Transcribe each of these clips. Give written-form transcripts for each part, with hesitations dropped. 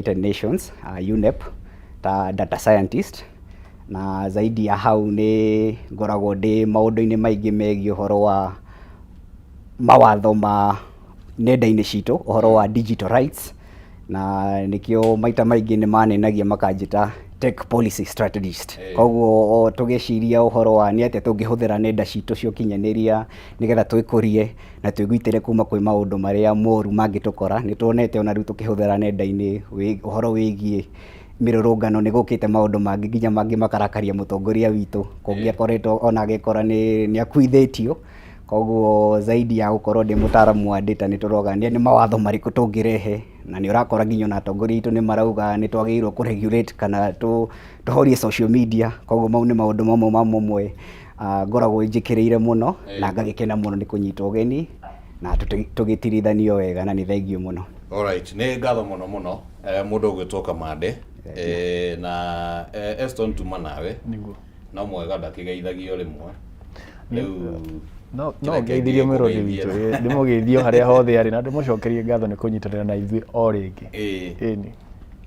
United Nations, UNEP, ta data scientist, na zaidi ya hau ni ngoragwo ndi maundu-ini maingi megie uhoro wa mawatho ma nenda-ini citu, uhoro wa digital rights, na nikio maita maingi ni manenagia makanjita tech policy strategist. Koguo tugiciria uhoro wa ni atia tungihuthira nenda citu cio kinyaniria nigetha twikurie na twigwitire kuma kwi maundu maria moru mangitukora. Ni tuonete ona riu tukihuthira nenda-ini uhoro wigie mirurungano ni gukite maundu mangi nginya mangi makarakaria mutongoria witu kungi akoretwo ona agikora ni akuithitio. Koguo zaidi ya gukorwo ndi mutaramu wa data ni turogania ni mawatho mariku tungirehe, na ni urakora nginya na atongoria itu ni marauga ni twagirwo ku regulate kana tuhorie social media. Koguo mau ni maundu mamwe ngoragwo njikiriire muno na ngagikena muno ni kunyita ugeni na tugitirithanio wega, na ni thengio muno. Alright, ni ngatho muno mundu ugitoka Mande na Eston tuma nawe niguo no mwega ndakigeithagio rimwe riu no ngeithirie mwirori witu ndimugeithio haria hothe ari na ndimucokerie ngatho ni kunyitanira na ithui o ringi. Ni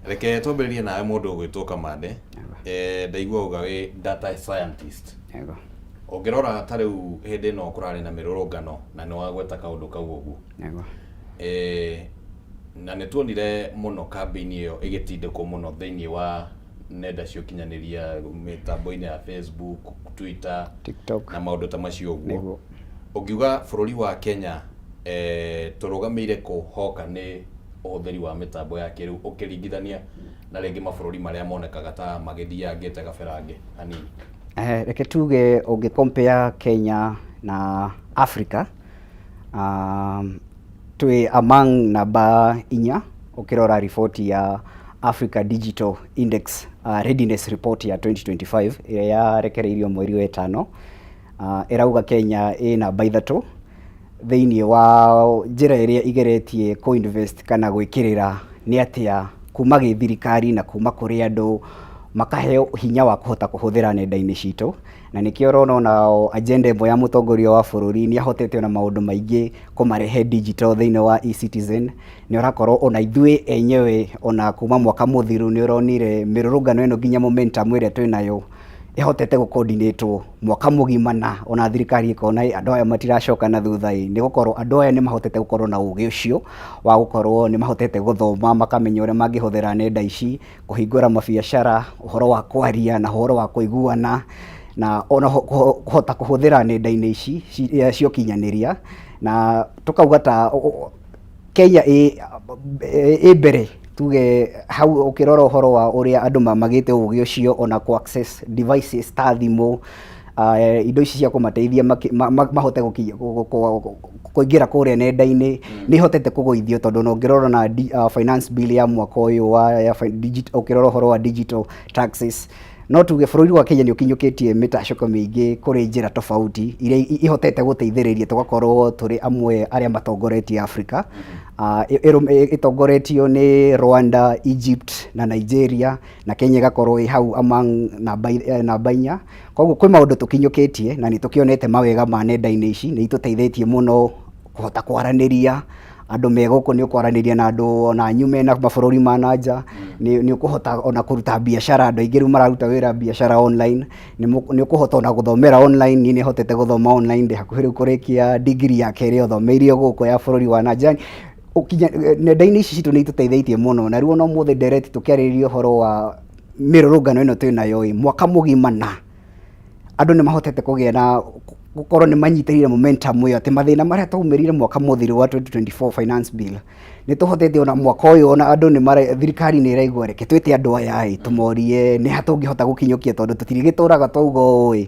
reke twambiririe nawe mundu ugitoka Mande ndaigua uga wi data scientist. Yego ungirora ta riu hindi no kurari na mirurungano na ni wagweta kaundu kau uguo. Yego na netuonire muno campaign iyo igitindikwo muno thiini wa nenda cio kinyaniria mitambo-ini ya Facebook, Twitter, TikTok na maundu ta macio uguo. Ungiuga bururi wa Kenya turugameire ku hoka ni uhuthiri wa mitambo ya kiriu ukiringithania na ringi mabururi maria monekaga ta magithiangite gaberange hanini? Reke tuge ungi compare Kenya na Africa, twi among namba 4 ukirora ripoti ya Africa Digital Index Readiness Report ya 2025 iria yarekereirio mweri wa 5. Irauga Kenya ĩ namba 3 thiini wa njira iria igeretie ku invest kana gwikirira ni atia kuma githirikari na kuma kuri andu makaheo hinya wa kuhota kuhuthira nenda-ini citu. Na nikio rona na agenda imwe ya mutongoria wa bururi ni ahotete na maundu maingi kumarehe digital thiini wa eCitizen. Ni urakorwo ona ithui enyewe ona kuma mwaka muthiru ni uronire mirurungano eno nginya momentum iria twinayo ihotete gucoordinatwo mwaka mugima, na ona thirikari ikona andu aya matiracoka na thutha ni gukorwo andu aya ni mahotete gukorwo na ugi ucio wa gukorwo ni mahotete guthoma makamenya uria mangihuthira nenda ici kuhingura mabiacara, uhoro wa kwaria na uhoro wa kuiguana, na ona kuhota kuhuthira nenda-ini ici cio kinyaniria. Na tukauga ta Kenya ĩ mbere tuge hau ukirora uhoro wa uria andu magite ugi ucio ona ku access devices ta thimu, indo ici cia kumateithia mahote kuingira kuria nenda-ini ni hotete kugoithio, tondu no ngirora na finance bill ya mwaka uyu wa digital, ukirora uhoro wa digital taxes. No tuge bururi wa Kenya ni ukinyukitie mitacoko mingi kuri njira tofauti iria ihotete guteithiriria tugakorwo turi amwe aria matongoretie Africa. Itongoretio ni Rwanda, Egypt na Nigeria, na Kenya igakorwo hau among namba 4. Koguo kwi maundu tukinyukitie na ni tukionete mawega ma nenda-ini ici ni ituteithĩtie muno kuhota kwaraniria andu me guku, ni ukwaraniria na andu ona nyume na mabururi ma nanja, ni ukuhota ona kuruta biashara. Andu aingi riu mararuta wira biashara online, ni ukuhota ona guthomera online. Ni hotete guthoma online ndi hakuhi riu kurikia degree ya keri uthomeirio guku ya bururi wa nanja. Nenda-ini ici citu ni ituteithĩtie muno, na riu ona muthe direct tukiarĩrĩria uhoro wa mirurungano ino twinayo mwaka mugima, na andu ni mahotete kugia na gukorwo ni manyitirire momentum yo ati mathina maria taumirire mwaka muthiru wa 2024 finance bill ni tuhotete ona mwaka uyu ona andu ni thirikari ni iraigua reke twite andu aya tumorie ni hatungihota gukinyukia, tondu tutirigituraga twauga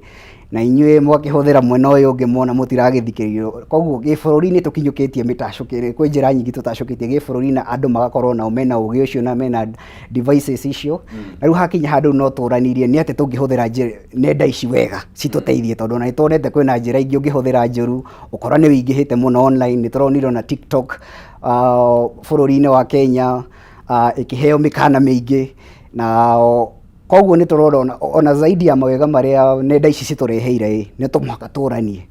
na inyue mwakihuthira mwena uyu ungi mona mutiragithikiririo. Koguo gibururi ni tukinyukitie mitacukire kwi njira nyingi tutacukitie gibururi, na andu magakorwo na umena ugi ucio na mena devices icio. Na riu hakinya handu no turanirie ni ati tungihuthira nenda ici wega cituteithie, tondu na itonete kwina njira ingi ungihuthira njuru ukora ni wingihite muno online. Ni turonire na TikTok bururi-ini wa Kenya ikiheo mikana mingi, na koguo ni turona ona zaidi ya mawega maria nenda ici citureheire ni tumwaka turanie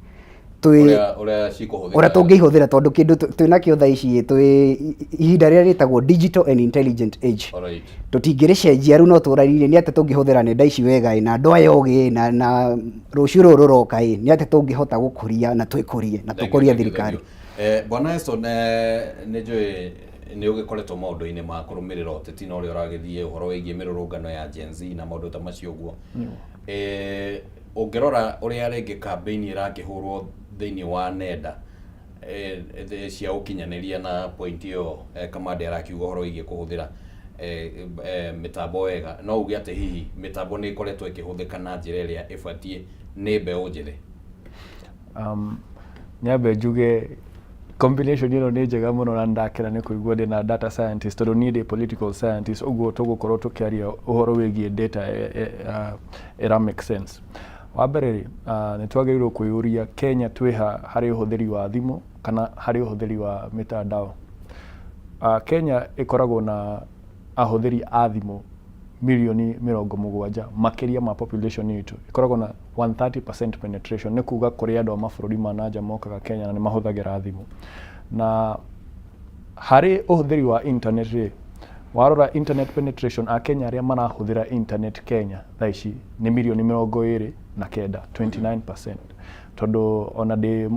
uria cikuhuthika uria tungihũthĩra tondu kindu twinakio thaa ici twi ihinda rĩrĩa rĩtagwo digital and intelligent age. Alright. Tutingĩrĩcenjia rĩu no tũraririe nĩ atĩ tũngĩhũthĩra nenda ici wega na andũ aya ũgĩ na rũciũ rũrũ rũroka nĩ atĩ tũngĩhota gũkũria na twĩkũrie na tũkũrie thirikari. Bwana Eston nĩ njũĩ nĩ ũgĩkoretwo maũndũ-inĩ ma kũrũmĩrĩra ũteti na ũrĩa ũragĩthiĩ ũhoro wĩgiĩ mĩrũrũngano ya Gen Z na maũndũ ta macio ũguo. Ũngĩrora ũrĩa rĩngĩ campaign ĩrakĩhũrwo thĩinĩ wa nenda cia ũkinyanĩria na point ĩyo kamande arakiuga ũhoro wĩgiĩ kũhũthĩra mĩtambo wega, no uge atĩ hihi mĩtambo nĩ ĩkoretwo ĩkĩhũthĩka na njĩra ĩrĩa ĩbatiĩ nĩ mbeũ njĩthĩ? Nyambe njuge combination ĩno nĩ njega mũno na ndakena nĩ kũigua ndĩna data scientist tondũ niĩ ndĩ political scientist, ũguo tũgũkorwo tũkĩaria ũhoro wĩgiĩ data ĩra make sense. Wa mbere nĩ twagĩrĩirwo kwĩyũria Kenya twĩha harĩ ũhũthĩri wa thimũ kana harĩ ũhũthĩri wa mĩtandao. Kenya ĩkoragwo na ahũthĩri a thimũ milioni 70 makĩria ma population itũ. Ĩkoragwo na 130% penetration, nĩ kuga kũrĩ andũ a mabũrũri ma nanja mokaga Kenya na nĩ mahũthagĩra thimũ. Na harĩ ũhũthĩri wa internet rĩ, warora internet penetration a Kenya arĩa marahũthĩra internet Kenya thaa ici nĩ milioni 29, 29%. Tondũ ona ndĩ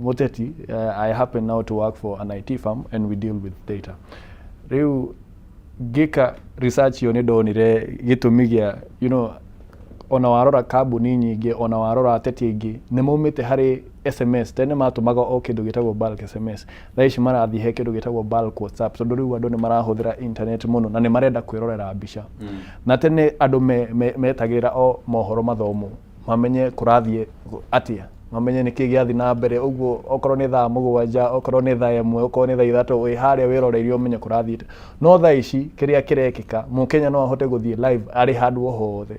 muteti, I happen now to work for an IT firm and we deal with data. Rĩu ngĩka research yo nĩ ndonire gĩtũmi gĩa ona warora kambuni nyingĩ, ona warora ateti aingĩ nĩ maumĩte harĩ SMS. Tene matũmaga o kĩndũ gĩtagwo bulk SMS, thaa ici marathiĩ he kĩndũ gĩtagwo bulk WhatsApp tondũ rĩu andũ nĩ marahũthĩra internet mũno na nĩ marenda kwĩrorera mbica. Na tene andũ metagĩrĩra o mohoro mathomo mamenye kũrathiĩ atĩa, mamenye nĩkĩ gĩathi na mbere. Ũguo okorwo nĩ thaa 7, okorwo nĩ thaa 1, okorwo nĩ thaa 3, wĩ harĩa wĩroreirio umenye kũrathiĩ. No thaa ici kĩrĩa kĩrekĩka Mũkenya no ahote gũthiĩ live arĩ handũ o hothe.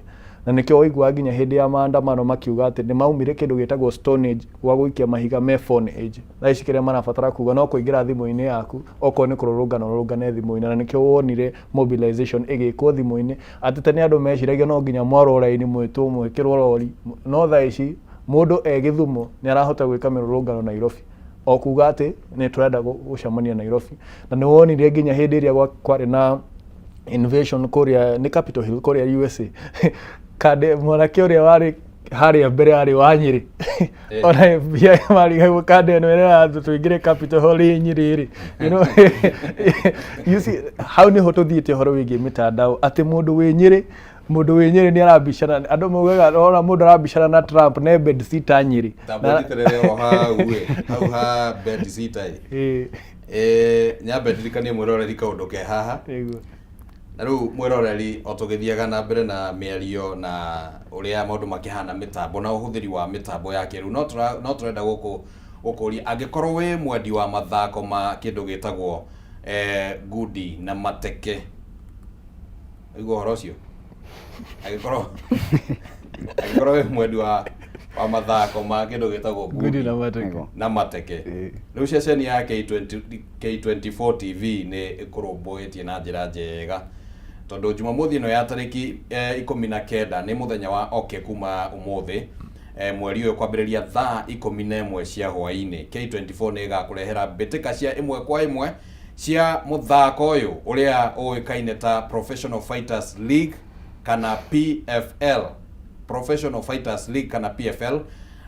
Na nĩkĩo waigua nginya hĩndĩ ya maandamano makiuga atĩ nĩ maumire kĩndũ gĩtagwo stone age, gwa gũikia mahiga me phone age. Thaa ici kĩrĩa marabatara kuga no kũingĩra thimũ-inĩ yaku, okorwo nĩ kũrũrũngana thimũ-inĩ, na nĩkĩo wonire mobilization ĩgĩkwo thimũ-inĩ. Atĩ tene andũ meciragia no nginya mwarwo raini mwĩtwo mwĩkĩrwo rori, no thaa ici mũndũ Gĩthumo nĩ arahota gwĩka mĩrũrũngano Nairobi o kuga atĩ nĩ tũrenda gũcemania Nairobi. Na nĩ wonire nginya hĩndĩ ĩrĩa kwarĩ na invasion kũrĩa nĩ Capitol Hill kũrĩa USA kande mwanake ũrĩa warĩ harĩa mbere arĩ wa Nyĩrĩ ona FBI marigagwo kande ĩno ĩrĩa tũingĩre Capitol Hill Nyĩrĩ. You see how nĩ ho tũthiĩte ũhoro wĩgiĩ mĩtandao atĩ mũndũ wĩ Nyĩrĩ nĩ arambicana, andũ maugaga ona mũndũ arambicana na Trump nĩ bedsitter Nyĩrĩ. Tambũrĩterere o hau ha bedsitter. Nyambe ndirikanie mwĩroreri kaũndũ ke haha. Na rĩu mwĩroreri o tũgĩthiaga na mbere na mĩario na ũrĩa maũndũ makĩhana mĩtambo na ũhũthĩri wa mĩtambo ya kĩrĩu, no tũrenda gũkũria angĩkorwo wĩ mwendi wa mathako ma kĩndũ gĩtagwo ngundi na mateke. Ũiguo ũhoro ũcio? Angĩkorwo wĩ mwendi wa mathako ma kĩndũ gĩtagwo ngundi na mateke. Rĩu ceceni ya K24 TV nĩ ĩkũrũmbũĩtie na njĩra njega tondũ Jumamothi ĩno ya tarĩki 19 nĩ mũthenya wa oke kuma ũmũthĩ mweri ũyũ kwambĩrĩria thaa 11 cia hwaĩ-inĩ. K24 nĩ ĩgakũrehera mbĩtĩka cia 1 kwa 1 cia mũthako ũyũ ũrĩa ũĩkaine ta Professional Fighters League kana PFL. Professional Fighters League kana PFL.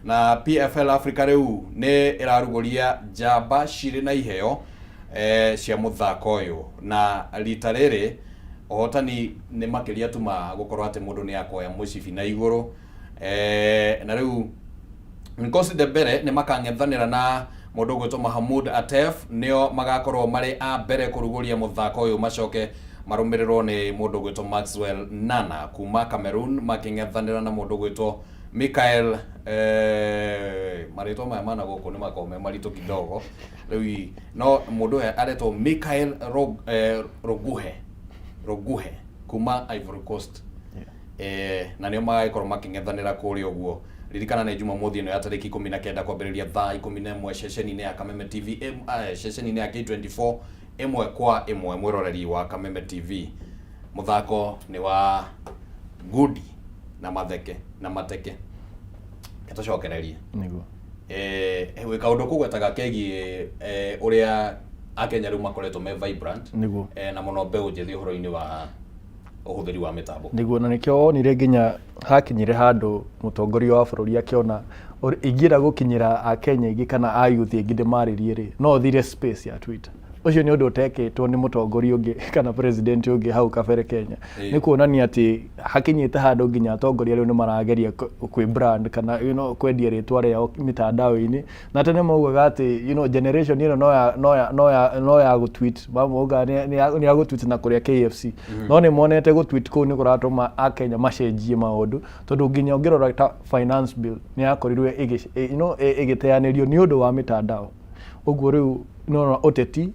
Na PFL Africa rĩu nĩ ĩrarugũria njamba cirĩ na iheo cia mũthako ũyũ, na rita rĩrĩ ũhotani nĩ makĩria tu ma gũkorwo atĩ mũndũ nĩ akoya mũcibi na igũrũ. Na rĩu Nkosi de Mbere nĩ makang'ethanĩra na mũndũ gwĩtwo Mahamud Atef, nĩo magakorwo marĩ a mbere kũrugũria mũthako ũyũ, macoke marũmĩrĩrwo nĩ mũndũ gwĩtwo Maxwell Nana kuma Cameroon makĩng'ethanĩra na mũndũ gwĩtwo Mikael marĩtwa maya mana gũkũ nĩ makome maritũ kidogo rĩu no mũndũ aretwo Mikael Roguhe kuma Ivory Coast. Na nĩo magagĩkorwo makĩng'ethanĩra kũrĩa ũguo. Ririkana nĩ Jumamothi ĩno ya tarĩki 19 kwambĩrĩria thaa 11 ceceni-inĩ ya Kameme TV, ceceni-inĩ ya K24 1 kwa 1 mwĩroreri wa Kameme TV. Mũthako nĩ wa ngundi na mateke. Gĩtũcokererie. Nĩguo. we kaundu kugwetaga kegie uria Akenya riu makoretwo me vibrant na muno mbeu njithi uhoro-ini wa uhuthiri wa mitambo niguo na nikio wonire nginya hakinyire handu mutongoria wa bururi akiona ingira gukinyira Akenya ingi kana ayuthi ingi ndimaririe ri no thire space ya Twitter ucio ni undu uteketwo ni mutongoria ungi kana president ungi hau kabere Kenya ni kuonania ati hakinyite handu nginya atongoria riu ni marageria kwi brand kana kwendia ritwa riao mitandao-ini na tene maugaga ati generation ino no ya gutweet mauga ni ya gutweet na kuria KFC no ni monete gutweet kuu ni kuratuma Akenya macenjie maundu tondu nginya ungirora ta finance bill ni yakorirwe igiteanirio ni undu wa mitandao uguo riu uteti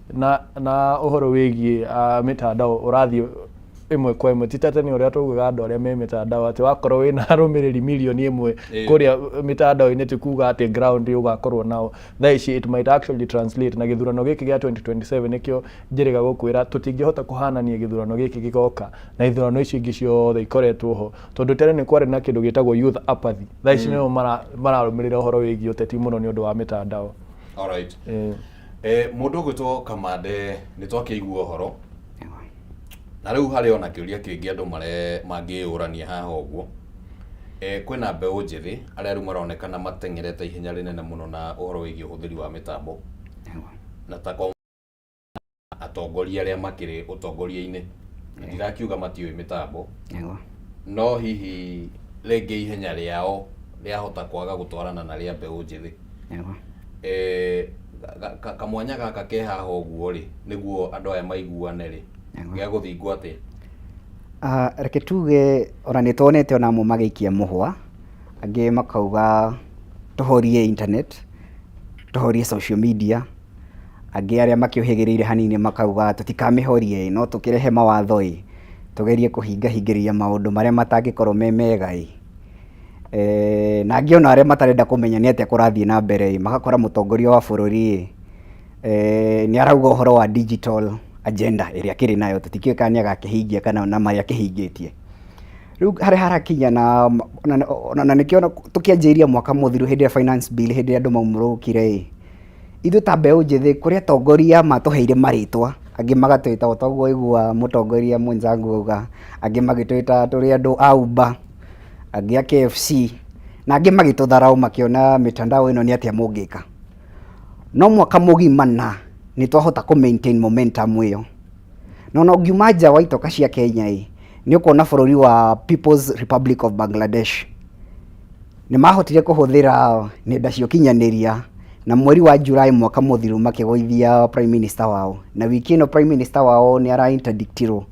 na uhoro wigie mitandao urathie imwe kwa imwe titateni uria tuguga andu aria me mitandao ati wakorwo wina arumiriri milioni imwe kuria mitandao-ini tikuga ati ground ugakorwo nao thaa ici it might actually translate na githurano giki gia 2027 nikio njiriga gukwira tutingihota kuhanania githurano giki gigoka na ithurano ici ingi ciothe ikoretwo ho tondu tene ni kwari na kindu gitagwo youth apathy thaa ici nio mararumirira uhoro wigie uteti muno ni undu wa mitandao. All right. Mundu gwitwo Kamande ni twakiigua uhoro na riu hari ona kiuria kingi andu mangiurania haha uguo kwina mbeu njithi aria riu maronekana matengerete ihenya rinene muno na uhoro wigie uhuthiri wa mitambo na ta atongoria aria makiri utongoria-ini ndirakiuga matiui mitambo no hihi rĩngĩ ihenya riao riahota kwaga gutwarana na ria mbeu njithi kamwanya gaka ke haha uguo ri niguo andu aya maiguane ri gia guthingwo ati reke tuge ona ni tuonete ona mo magikia muhwa angi makauga tuhorie internet tuhorie social media angi aria makiohegeriire hanini makauga tutikamihorie no tukirehe mawatho tugerie kuhingahingiria maundu maria matangikorwo me mega na ngiona aria matarenda kumenya ni atia kurathie na mbere magakora mutongoria wa bururi ni arauga uhoro wa digital agenda iria kiri nayo tutikiuka ni agakihingia kana na maria kihingitie riu harakinya na nikiona tukianjiria mwaka muthiru hindi ya finance bill hindi andu maumurukire ithu ta mbeu njithi kuria tongoria matuheire maritwa angi magatwita otoguo igua mutongoria mwenzangu uga angi magitwita turi andu auba angi KFC na angi magitutharau makiona mitandao ino ni atia mungika no mwaka mugima na ni twahota ku maintain momentum iyo no ngiuma nja wa itoka cia Kenya ni ukona bururi wa People's Republic of Bangladesh ni mahotire kuhuthira nenda cio kinyaniria na mweri wa Julai mwaka muthiru makigoithia prime minister wao na wiki ino prime minister wao ni ara interdictiro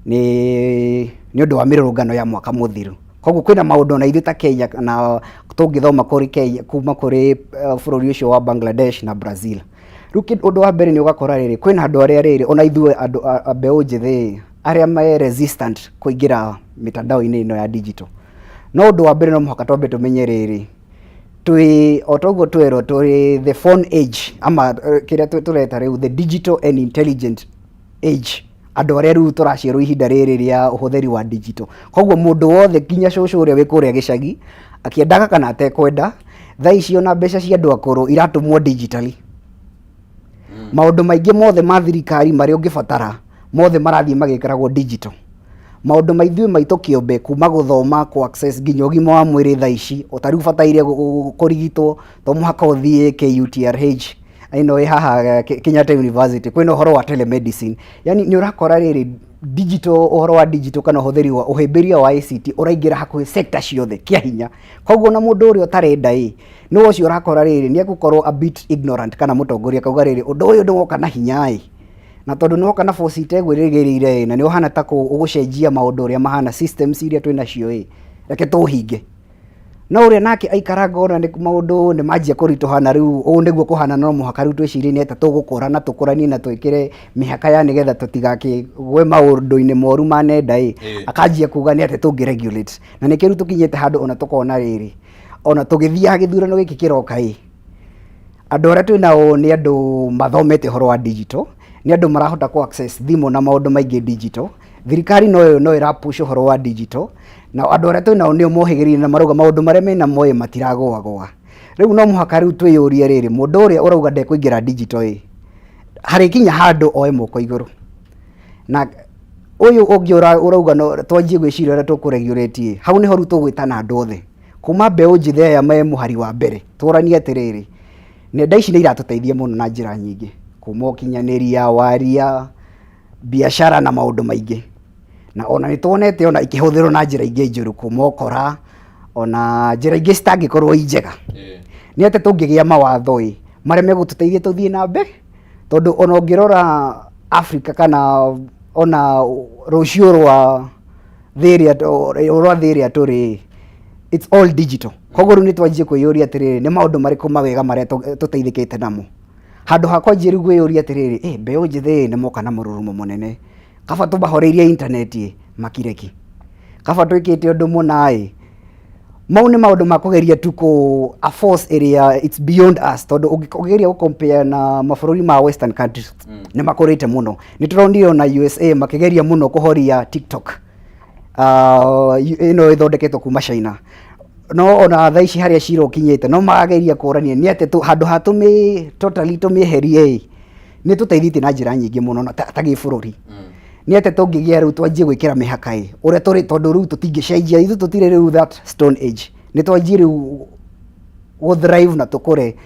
ni undu wa mirurungano ya mwaka muthiru koguo kwina maundu na ithu ta Kenya na tungithoma kuri Kenya kuma kuri bururi ucio wa Bangladesh na Brazil ruki undu wa mbere ni ugakora riri kwina andu aria riri ona ithu andu mbeu njithi aria me resistant kuingira mitandao-ini ino ya digital no undu wa mbere no muhaka twambe tumenye riri otoguo twero turi the phone age ama kiria tureta riu the digital and intelligent age andu aria riu turacirwo ihinda riri ria uhuthiri wa digital koguo mundu wothe kinya cucu uria wi kuria gicagi akiendaga kana atekwenda thaa icio na mbeca cia andu akuru iratumwo digitally maundu maingi mothe ma thirikari mari ungibatara mothe marathie magikiragwo digital maundu maithui maitu kiombe kuma guthoma ku access nginya ugima wa mwiri thaa ici utari ubataire kurigitwo to muhaka uthie KUTRH ino haha Kenyatta University kwina uhoro wa telemedicine yani ni urakora riri digital uhoro wa digital kana uhuthiri wa uhimbiria wa ICT uraingira hakuhi sector ciothe kia hinya koguo na mundu uri utarenda no ucio urakora riri ni gukorwo a bit ignorant kana mutongoria kauga riri undu uyu ndugoka na hinya na tondu ni woka na force itegwirigirire na ni uhana ta ugucenjia maundu uria mahana systems iria twina cio reke tuhinge no uria nake aikaranga ona ni maundu ni manjia kurituhana riu u niguo kuhana no muhaka riu twicirie ni ata tugukora na tukurani na twikire mihaka ya nigetha tutigake gwe maundu-ini moru ma nenda akanjia kuga ni ata tungiregulate na nikiru tukinyete handu ona tukona riri ona tugithia githurano giki kiroka andu aria twinao ni andu mathomete horo wa digital ni andu marahota ku access thimu na maundu maingi digital thirikari no irapush horo wa digital na andu aria twinao nio mohigirire na maruga maundu maria mena moe matiragwa riu no muhaka riu twiyurie riri mundu uria urauga ndekuingira digital hari kinya handu oe moko iguru na uyu ungi urauga no twanjie gwiciria uria tukuregulate hau niho ru tugwitana andu othe kuma mbeu njithe ya me muhari wa mbere turanie atiriri nenda ici ni iratuteithia muno na njira nyingi kuma ukinyaniria waria biashara na maundu maingi na ona nituonete ona ikihuthirwo na njira ingi njuru kuma ukora ona njira ingi citangikorwo injega ni ate tungigia mawatho maria megututeithia tuthie na mbere tondu ona ungirora Africa kana ona rucio rwa thiria turi it's all digital koguo ni twanjie kwiyuria atiriri ni maundu mariku mawega maria tuteithikite namo handu hakwa njiru gwiyuria atiriri mbeu njithi ni moka na mururumo munene kaba tubahoreirie internet makireki kaba twikite undu muna mau ni maundu makugeria tu ku a force area it's beyond us tondu ugigeria ku compare na mabururi ma western countries ni makurite muno ni turondio na USA makigeria muno kuhoria TikTok ithondeketwo kuma China no ona thaa ici haria cira ukinyite no magageria kurania ni ate handu hatumi totally tumiherie ni tuteithite na njira nyingi muno na tagi bururi ni ate tungigia riu twanjie gwikira mihaka uria turi tondu riu tutingicenjia ithu tutire riu that stone age ni twanjie riu go thrive na tukure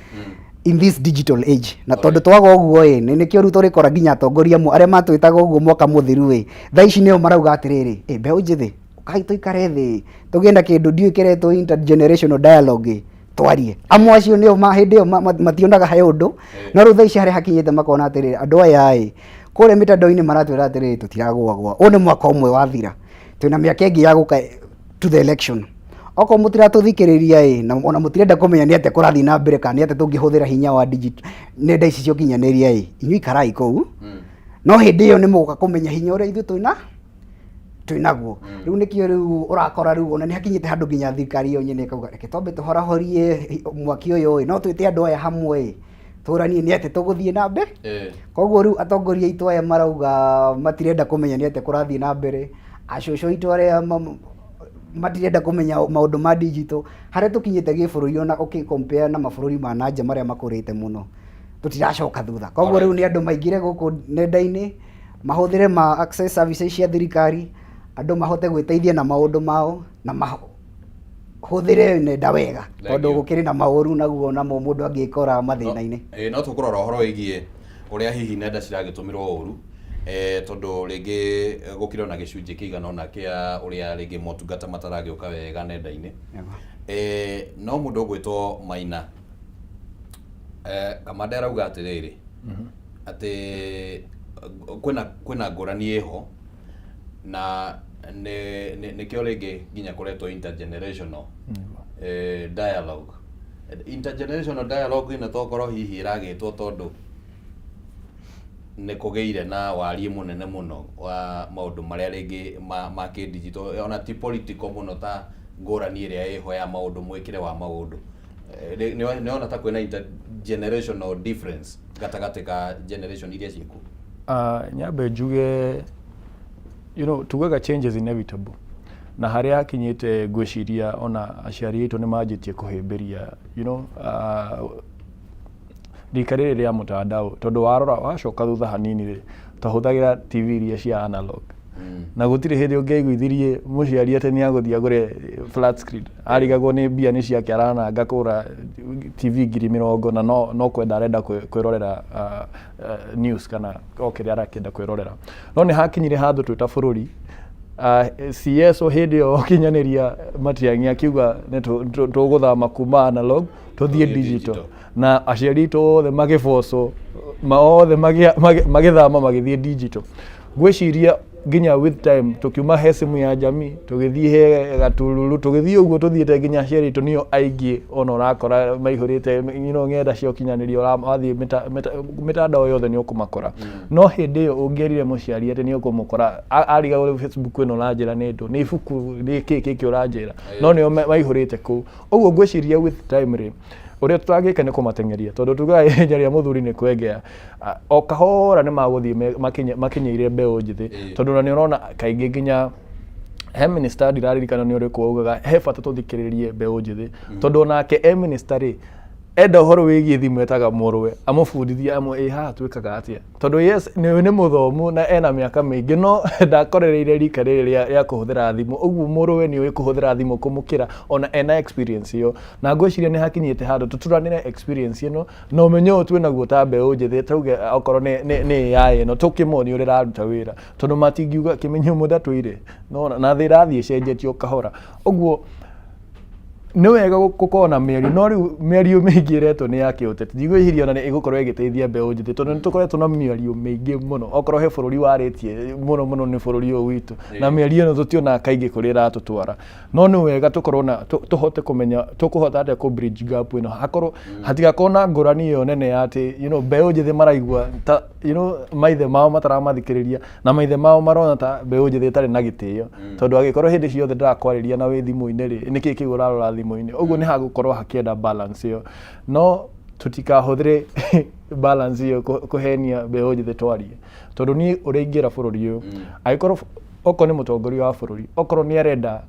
in this digital age na tondu twaga uguo nikio riu turi kora nginya atongoria mu aria matwitaga uguo mwaka muthiru thaa ici nio marauga atiriri mbeu njithi kai tuikare thi tugienda kindu ndiukiretwo intergenerational dialogue twarie amwe acio nio mahindi yo mationaga he undu no riu thaa ici haria hakinyite makona atiriri andu aya kore mitandao-ini maratwira atiriri tutiragwagwa u ni mwaka umwe wathira twina miaka ingi ya guka to the election oko mutiratuthikiriria na ona mutirenda kumenya ni ate kurathi na mbere kana ni ate tungihuthira hinya wa digital nenda ici cio kinyaniria inyui karai kou no hindi yo ni muguka kumenya hinya uria ithu twinaguo riu nikio riu urakora riu ona ni hakinyite handu nginya thirikari yo nyene kauga reke twambe tuhorahorie mwaki uyu no twite andu aya hamwe turanie ni ate tuguthie na mbere koguo riu atongoria itu aya marauga matirenda kumenya ni ate kurathie na mbere acũcũ itu aria matirenda kumenya maundu ma digital haria tukinyite gibururi ona compare na mabururi ma nanja maria makurite muno tutiracoka thutha koguo riu ni andu maingire guku nenda-ini mahuthire ma access services cia thirikari andu mahote gwiteithia na maundu mao na mahuthire nenda wega tondu gukiri na mauru naguo namo mundu angikora mathina-ini no tukurora horo wigie uria hihi nenda ciragitumirwo uru tondu ringi gukire na gicunji kiigana ona kia uria ringi motungata mataragiuka wega nenda-ini no mundu gwitwo Maina Kamande arauga atiriri ati kwina ngurani iho na nikio ringi nginya kuretwo intergenerational dialogue intergenerational dialogue ina tokorwo hihi iragitwo tondu nikugeire na warie munene muno wa maundu maria ringi ma digital ona ti political muno ta ngurani iria iho ya maundu mwikire wa maundu ni ona ta kwina intergenerational difference gatagati ka generation iria ciku nyambe njuge tugaga changes inevitable na haria hakinyite gwiciria ona aciari itu ni manjitie kuhimbiria rikarire ria mutandao tondu warora wacoka thutha hanini tahuthagira TV iria cia analog na gutire hindi ungeiguithirie muciari ate ni aguthia agure flat screen arigagwo ni mbia ni ciake arananga kura TV 70 na no kwenda arenda kwirorera news kana okire arakenda kwirorera no ni hakinyire handu twita bururi CS o hindi o kinyaniria matiangi akiuga ni tuguthama kuma analog tuthie digital na aciari to the magifoso maothe magithama magithie digital gwiciria nginya with time tukiuma he simu ya jamii tugithie he gatululu tugithie uguo tuthiete nginya aciari to nio aingi ona urakora maihurite ngenda cio kinyaniria urathie mitandao yothe ni ukumakora no hindi yo ungerire muciari ate ni ukumukora ariga uri Facebook ino ranjira ni ndu ni ibuku ni kiki uranjira no nio maihurite ku uguo gwiciria with time ri uria tutagika ni kumatengeria tondu tugaga njaria muthuri ni kwengea o kahora ni maguthie makinyeire mbeu njithi tondu na ni urona kaingi nginya he minister ndiraririkana ni uri kuugaga he bata tuthikiririe mbeu njithi tondu onake minister ri enda horo wigie thimu etaga mũrwe amũbundithia amwe haha twĩkaga atia tondũ yes nĩ mũthomu na ena mĩaka mĩingĩ no ndakorereire rika rĩrĩ rĩa kũhũthĩra thimũ ũguo mũrwe nĩ ũĩ kũhũthĩra thimũ kũmũkĩra ona ena experience ĩyo na ngwĩciria nĩ hakinyĩte handũ tũturanĩre experience ĩno na ũmenyo twĩ naguo ta mbeũ njĩthĩ tuge okorwo nĩ AI ĩno tũkĩmonia ũrĩa ĩraruta wĩra tondũ matingiuga kĩmenyo mũnda twĩre no na thĩ irathiĩ cenjetio kahora ũguo nĩ wega gũkorwo na mĩario no rĩu mĩario mĩingĩ ĩretwo nĩ ya kĩũteti ndigwĩciria ona nĩ ĩgũkorwo ĩgĩteithia mbeũ njĩthĩ tondũ nĩ tũkoretwo na mĩario mĩingĩ mũno okorwo he bũrũri warĩtie mũno nĩ bũrũri ũyũ witũ na mĩario ĩno tũtionaga kaingĩ kũrĩa ĩratũtwara no nĩ wega tũkorwo na tũhote kũmenya tũkũhota atĩa kũ bridge gap ĩno hakorwo hatigakorwo na ngũrani ĩyo nene ya atĩ mbeũ njĩthĩ maraigua ta maithe mao mataramathikĩrĩria na maithe mao marona ta mbeũ njĩthĩ ĩtarĩ na gĩtĩo tondũ angĩkorwo hĩndĩ ciothe ndĩrakwarĩria na wĩ thimũ-inĩ rĩ nĩkĩ kĩu ũrarora thimũ-inĩ ũguo nĩ hagũkorwo hakĩenda balance ĩyo no tũtikahũthĩre balance ĩyo kũhenia mbeũ njĩthĩ twarie tondũ niĩ ũrĩa ingĩra bũrũri ũyũ angĩkorwo okorwo nĩ mũtongoria wa bũrũri okorwo nĩ arenda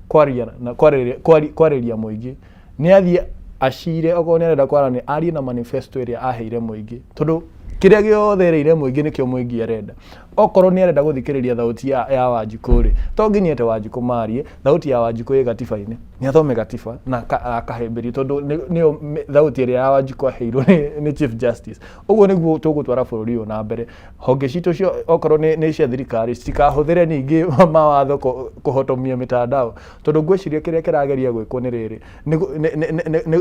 kwaria na kwarĩria mũingĩ nĩ athiĩ acire okorwo nĩ arenda kwaranĩria arie na manifesto ĩrĩa aheire mũingĩ tondũ kĩrĩa gĩothe ereire mũingĩ nĩkĩo mũingĩ arenda okorwo nĩ arenda gũthikĩrĩria thauti ya Wanjikũ rĩ to nginya ete Wanjikũ marie thauti ya Wanjikũ ĩ gatiba-inĩ nĩ athome gatiba na akahĩmbĩrio tondũ nĩyo thauti ĩrĩa ya Wanjikũ aheirwo nĩ Chief Justice ũguo nĩguo tũgũtwara bũrũri ũyũ na mbere honge citũ cio okorwo nĩ cia thirikari citikahũthĩre ningĩ mawatho kũhotomia mĩtandao tondũ ngwĩciria kĩrĩa kĩrageria gwĩkwo nĩ rĩrĩ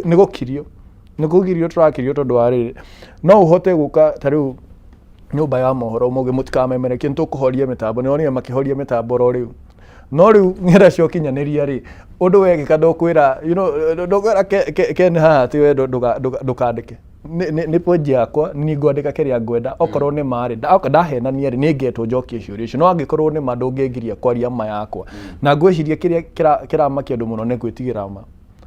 nĩ gũkirio nĩ kũgirio tũrakirio tondũ wa rĩrĩ no ũhote gũka ta rĩu nyũmba ya mohoro mauge mũtikamemerekie nĩtũkũhoria mĩtambo nĩonire makĩhoria mĩtambo ro rĩu no rĩu ng'enda cia ũkinyanĩria rĩ ũndũ wekĩka ndokwĩra ndokwĩra Ken haha ti we ndũkandĩke nĩ point yakwa nĩ ngwandĩka kĩrĩa ngwenda okorwo nĩ marĩ ndahenania rĩ nĩ ngetwo njokie ciũria icio no angĩkorwo nĩ ma ndũngĩngiria kwaria ma yakwa na ngwĩciria kĩrĩa kĩramakia andũ mũno nĩ gwĩtigĩra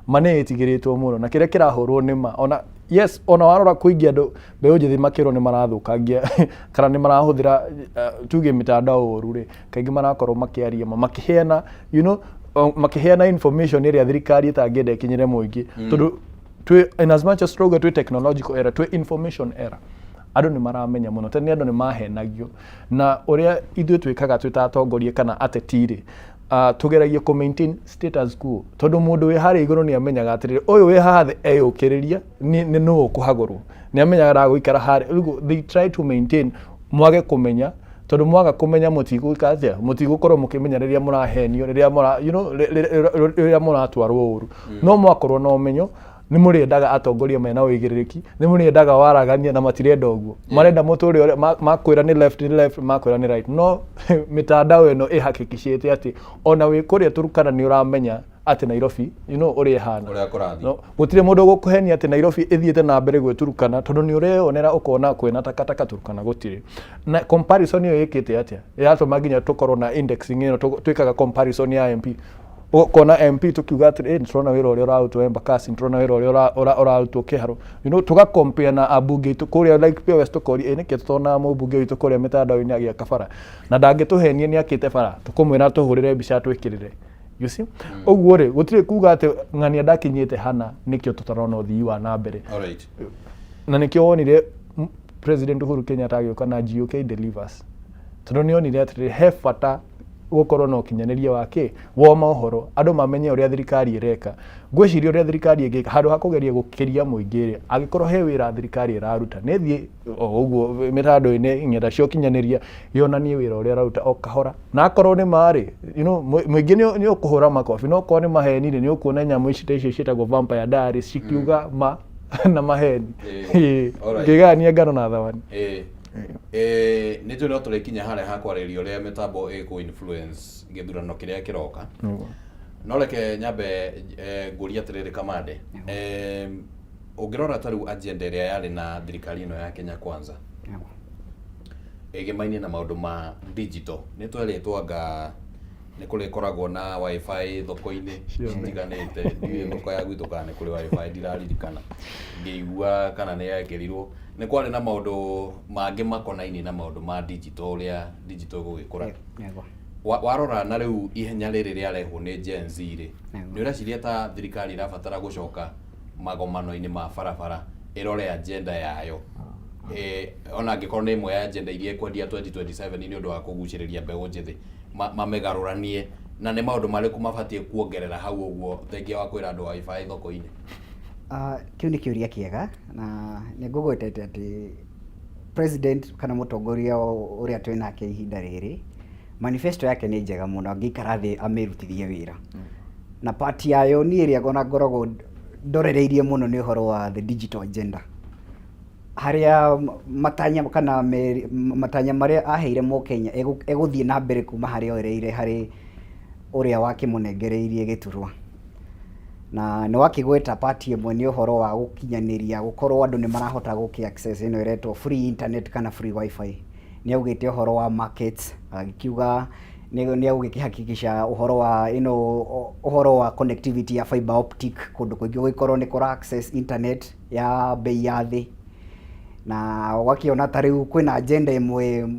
ma nĩ ĩtigĩrĩtwo mũno na kĩrĩa kĩrahũrwo nĩ ma ona yes ona warora kũingĩ andũ mbeũ njĩthĩ makĩrwo nĩ marathũkangia kana nĩ marahũthĩra tuge mĩtandao ũru rĩ kaingĩ marakorwo makĩaria makĩheana makĩheana information ĩrĩa thirikari ĩtangĩenda ĩkinyĩre mũingĩ tondũ in as much as twauga twĩ technological era twĩ information era andũ nĩ maramenya mũno tene andũ nĩ mahenagio na ũrĩa ithuĩ twĩkaga twĩ ta atongoria kana ateti rĩ tugeragia ku maintain status quo tondu mundu wi hari iguru ni amenyaga atiriri uyu wi haha thi eyukiriria ni no kuhagurwo ni amenyaga raguikara hari they try to maintain mwage kumenya tondu mwaga kumenya mutigukazia mutigukorwo mukimenya riria murahenio riria mura riria muratwarwo uru no mwakorwo na umenyo ni muriendaga atongoria mena uigiriki ni muriendaga waragania na matirenda uguo marenda muturi makwira ni left makwira ni right no mitandao eno ihakikishite ati ona wi kuria Turukana ni uramenya ati Nairobi uri hana uria kurathi no gutire mundu gukuhenia ati Nairobi ithiete na mbere gwe Turukana tondu ni ureonera ukona kwena takataka Turukana gutire na comparison yo yikite atia yatuma nginya tukorwo na indexing ino twikaga comparison ya MP ukona MP tukiuga ati nturona wira uria urarutwo Embakasi nturona wira uria urarutwo Kiharo tuga compare na abunge itu kuria like pia West Kori niki tutona mubunge witu kuria mitandao-ini agia kabara na ndangituhenie ni akite bara tukumwira tuhurire mbica twikirire you see uguo ri gutire kuga ati ng'ania ndakinyite hana nikio tutarona uthii wa na mbere alright na nikio wonire President Uhuru Kenyatta agioka na GOK delivers tondu ni onire ati he bata gukorwo no kinyanĩria wake wa mohoro andũ mamenye ũrĩa thirikari ĩreka ngwĩciria ũrĩa thirikari ĩngĩka handũ ha kũgeria gũkĩria mũingĩ angĩkorwo he wĩra thirikari ĩraruta nĩ thiĩ ũguo mĩtandao-inĩ ng'enda cia ũkinyanĩria yonanie wĩra ũrĩa ĩraruta o kahora na akorwo nĩ marĩ mũingĩ nĩ ũkũhũra makobi no okorwo nĩ maheni nĩ ũkuona nyamũ ici ta icio ciĩtagwo Vampire Diaries cikiuga ma na maheni ngĩgania ngano na thawani nĩ tũ no tũrĩkinya harĩa ha kwarĩria ũrĩa mĩtambo ĩkũ influence gĩthurano kĩrĩa kĩroka no reke nyambe ngũria atĩrĩrĩ Kamande ũngĩrora ta rĩu agenda ĩrĩa yarĩ na thirikari ĩno ya Kenya Kwanza ĩgemainie na maũndũ ma digital nĩ tweretwo anga nĩ kũrĩkoragwo na wifi thoko-inĩ citiganĩte ndiũĩ thoko ya gwitũ kana nĩ kũrĩ wifi ndiraririkana ngĩigua kana nĩ yekĩrirwo nĩ kwarĩ na maũndũ mangĩ makonainie na maũndũ ma digital ũrĩa digital gũgĩkũra warora na rĩu ihenya rĩrĩ rĩarehwo nĩ Gen Z rĩ nĩ ũreciria ta thirikari ĩrabatara gũcoka magomano-inĩ ma barabara ĩrore agenda yayo ona angĩkorwo nĩ ĩmwe ya agenda iria ĩkwendia 2027 nĩ ũndũ wa kũgucĩrĩria mbeũ njĩthĩ mamĩgarũranie, na nĩ maũndũ marĩkũ mabatiĩ kuongerera hau ũguo thengia wa kwĩra andũ Wi-Fi thoko-inĩ? Kĩu nĩ kĩũria kĩega na nĩ ngũgwetete atĩ president kana mũtongoria ũrĩa twĩ nake ihinda rĩrĩ manifesto yake nĩ njega mũno, angĩikara thĩ amĩrutithie wĩra. Na part yayo niĩ ĩrĩa ngoragwo ndorereirie mũno nĩ ũhoro wa the digital agenda, harĩa matanya kana matanya marĩa aheire Mũkenya egũthiĩ na mbere kuma harĩa oereire harĩ ũrĩa wakĩmũnengereirie gĩturwa. Na nĩ wakĩgweta part ĩmwe nĩ ũhoro wa gũkinyanĩria, gũkorwo andũ nĩ marahota gũkĩ access ĩno ĩretwo free internet kana free wifi. Nĩ augĩte ũhoro wa markets, akiuga nĩ agũgĩkĩhakikisha ũhoro wa ũhoro wa connectivity ya fiber optic, kũndũ kũingĩ gũgĩkorwo nĩ kũra access internet ya bei ya thĩ. Na wakiona ta rĩu kwĩna agenda ĩmwe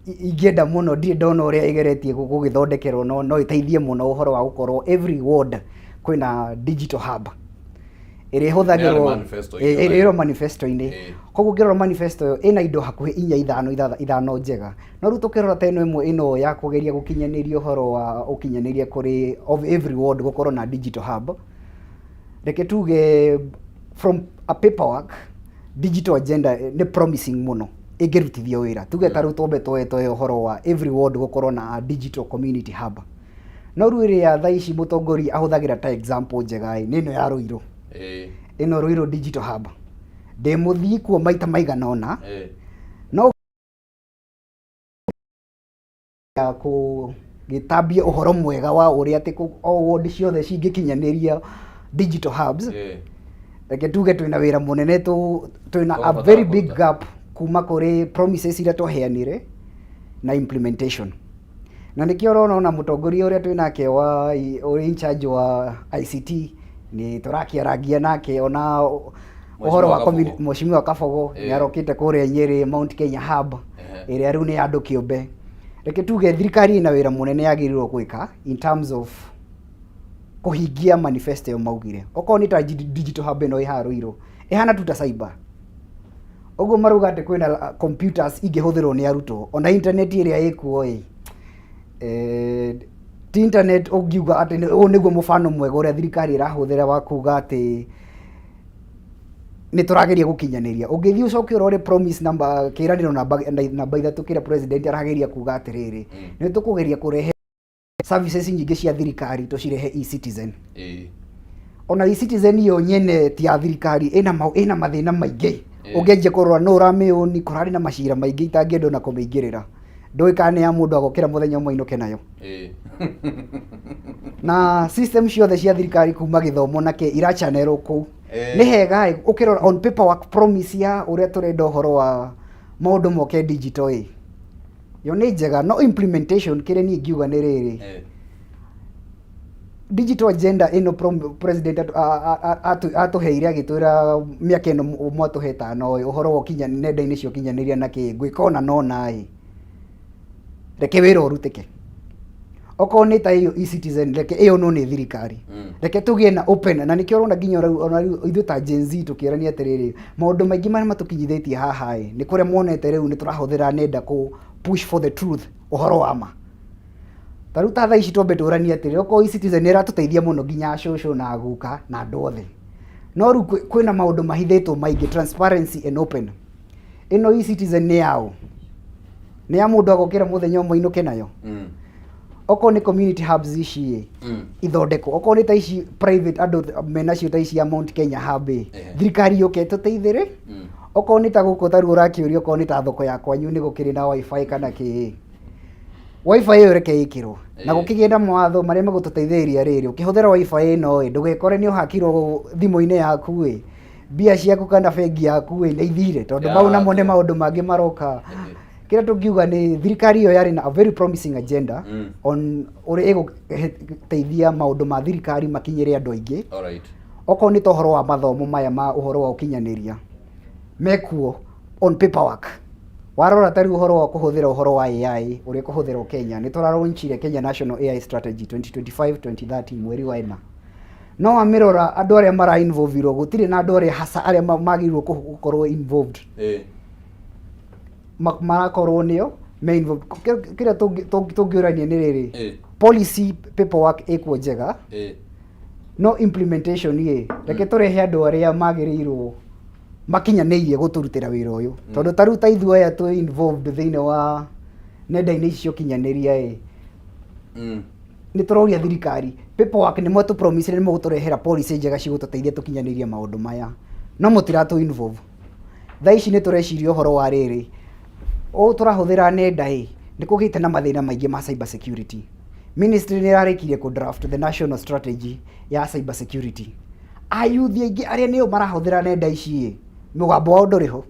ingĩenda mũno, ndirĩ ndona ũrĩa ĩgeretie gũgĩthondekerwo no ĩteithie mũno ũhoro wa gũkorwo every ward kwĩna digital hub ĩrĩa ĩhũthagĩrwo manifesto-inĩ. Koguo ngĩrora manifesto ĩyo ĩna indo hakuhĩ 5 njega, no rĩu tũkĩrora ta ĩno ĩmwe ĩno ya kũgeria gũkinyanĩria ũhoro wa ũkinyanĩria kũrĩ of every ward gũkorwo na digital hub, reke tuge from a paperwork digital agenda nĩ promising mũno ĩngĩrutithio wĩra. Tuge ta rĩu twambe toe ũhoro wa every ward gũkorwo na digital community hub, no rĩu ĩrĩa thaa ici mũtongoria ahũthagĩra ta example njega nĩ ĩno ya Ruiru. Ĩno Ruiru digital hub ndĩmũthii kuo maita maigana ona, no kũgĩtambia ũhoro mwega wa ũrĩa atĩ o ward ciothe cingĩkinyanĩria digital hubs. Reke tuge twĩna wĩra mũnene, twĩna a very big gap kuma kũrĩ promises iria twaheanire na implementation. Na nĩkĩo ũrona mũtongoria ũrĩa twĩnake ũrĩ in charge wa ICT nĩ tũrakĩaragia nake ona ũhoro wa Mheshimiwa Kabogo nĩ arokĩte kũrĩa Nyeri Mount Kenya hub ĩrĩa rĩu nĩ andũ kĩũmbe. Reke tuge thirikari ĩna wĩra mũnene yagĩrĩirwo gwĩka in terms of kũhingia manifesto ĩyo maugire. Okorwo nĩ ta digital hub ĩno ĩha Ruiru ĩhana tu ta cyber, ũguo marauga atĩ kwĩna computers ingĩhũthĩrwo nĩ arutwo, ona internet ĩrĩa ĩkuo ti internet ũngiuga atĩ ũyũ nĩguo mũbano mwega ũrĩa thirikari ĩrahũthĩra wa kuga atĩ nĩ tũrageria gũkinyanĩria. Ũngĩthiĩ ũcoke ũrore promise number kĩĩranĩro namba 3 kĩrĩa president arageria kuga atĩrĩrĩ, nĩ tũkũgeria kũrehe services nyingĩ cia thirikari tũcirehe e-citizen. Ona e-citizen yo nyene ti ya thirikari, ĩna mathĩna maingĩ. Ũngĩanjia kũrora no ũramĩũni kũrarĩ na macira maingĩ itangĩenda na kũmĩingĩrĩra. Ndũĩ kana nĩ ya mũndũ agokĩra mũthenya ũmwe ainũke nayo. Na system ciothe cia thirikari kuma gĩthomo nake irachanerwo kũu. Nĩ hega ũkĩrora on paperwork promise ya ũrĩa tũrenda ũhoro wa maũndũ moke digital yo nĩ njega, no implementation kĩrĩa niĩ ngiuga nĩ rĩrĩ, digital agenda ĩno president atũheire agĩtwĩra mĩaka ĩno mwatũhe 5 ũhoro wa nenda-inĩ cia ũkinyanĩria na gwĩka ona nona reke wĩra ũrutĩke. Okorwo nĩ ta ĩyo e-citizen reke ĩyo no nĩ thirikari, reke tũgĩe na open. Na nĩkĩo ũrona nginya ithuĩ ta Gen Z tũkĩrania atĩrĩrĩ, maũndũ maingĩ marĩa matũkinyithĩtie haha nĩ kũrĩa muonete rĩu nĩ tũrahũthĩra nenda push for the truth, ũhoro wa ma. Ta rĩu ta thaa ici twambe tũranie atĩrĩrĩ, okorwo e-citizen nĩ ĩratũteithia mũno nginya acũcũ na aguka na andũ othe, no rĩu kwĩna maũndũ mahithĩtwo maingĩ, transparency and open. Ĩno e-citizen nĩ yaũ? Nĩ ya mũndũ agokĩra mũthenya ũmwe ainũke nayo? Okorwo nĩ community hubs ici ithondekwo, okorwo nĩ ta ici private andũ menacio ta ici ya Mount Kenya hub thirikari yũke tũteithĩre. Okorwo nĩ ta gũkũ ta rĩu ũrakĩũria okorwo nĩ ta thoko ya kwanyu nĩ gũkĩrĩ na wifi kana wifi ĩyo reke ĩkĩrwo na gũkĩgĩe na mawatho marĩa magũtũteithĩrĩria rĩrĩ. Ũkĩhũthĩra wifi ĩno ndũgekore nĩ ũhakirwo thimũ-inĩ yaku mbia ciaku kana bengi yaku nĩ ithire, tondũ mau namo nĩ maũndũ mangĩ maroka. Kĩrĩa tũngiuga nĩ thirikari ĩyo yarĩ na a very promising agenda on ũrĩa ĩgũteithia maũndũ ma thirikari makinyĩre andũ aingĩ. Okorwo nĩ ta ũhoro wa mathomo maya ma ũhoro wa ũkinyanĩria mekuo on paperwork. Warora ta rĩu ũhoro wa kũhũthĩra ũhoro wa AI ũrĩa kũhũthĩrwo Kenya, nĩ tũralaunchire Kenya National AI Strategy 2025-2030 mweri wa 4. no amirora andu aria mara involve ro gutire na andu aria hasa aria magirwo gukorwo involved marakorwo nio me involved kira tungiurania ni riri policy paperwork ikuo njega no implementation ye reke turehe andu aria magirirwo makinyanirie guturutira wira uyu tondu taruta ithu aya tu involved thiine wa nenda-ini icio kinyaniria ni turoria thirikari paperwork ni mwetu promise ni muguturehera policy njega cigututeithia tukinyanirie maundu maya no mutiratu involve thaa ici ni tureciria uhoro wa riri o turahuthira nenda ni kugite na mathina maingi ma cyber security. Ministry ni rarikirie ku draft the national strategy ya cyber security. Ayuthi aingi aria niyo marahuthira nenda ici mugambo wao nduriho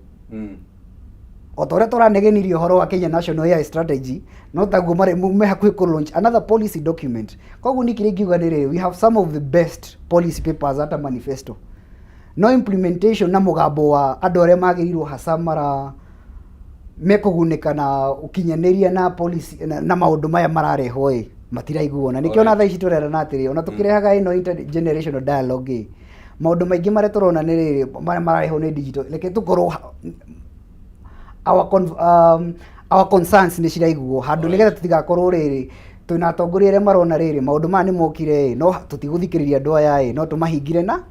o tore turanegenirie uhoro wa Kenya National AI Strategy no taguo me hakuhi ku launch another policy document. Koguo nikire ngiuga ni riri we have some of the best policy papers ata manifesto no implementation na mugambo wa andu aria magirirwo hasa mara mekugunika na ukinyaniria na policy na maundu maya mararehwo matiraiguo na nikio na thaa ici turera na atiri ona tukirehaga ino intergenerational dialogue maundu maingi mara turona ni riri mararehwo ni digital like tukorwo our concerns ni ciraiguo handu nigetha tutigakorwo riri twina atongoria aria marona riri maundu maya ni mokire no tutiguthikiriria andu aya no tumahingire na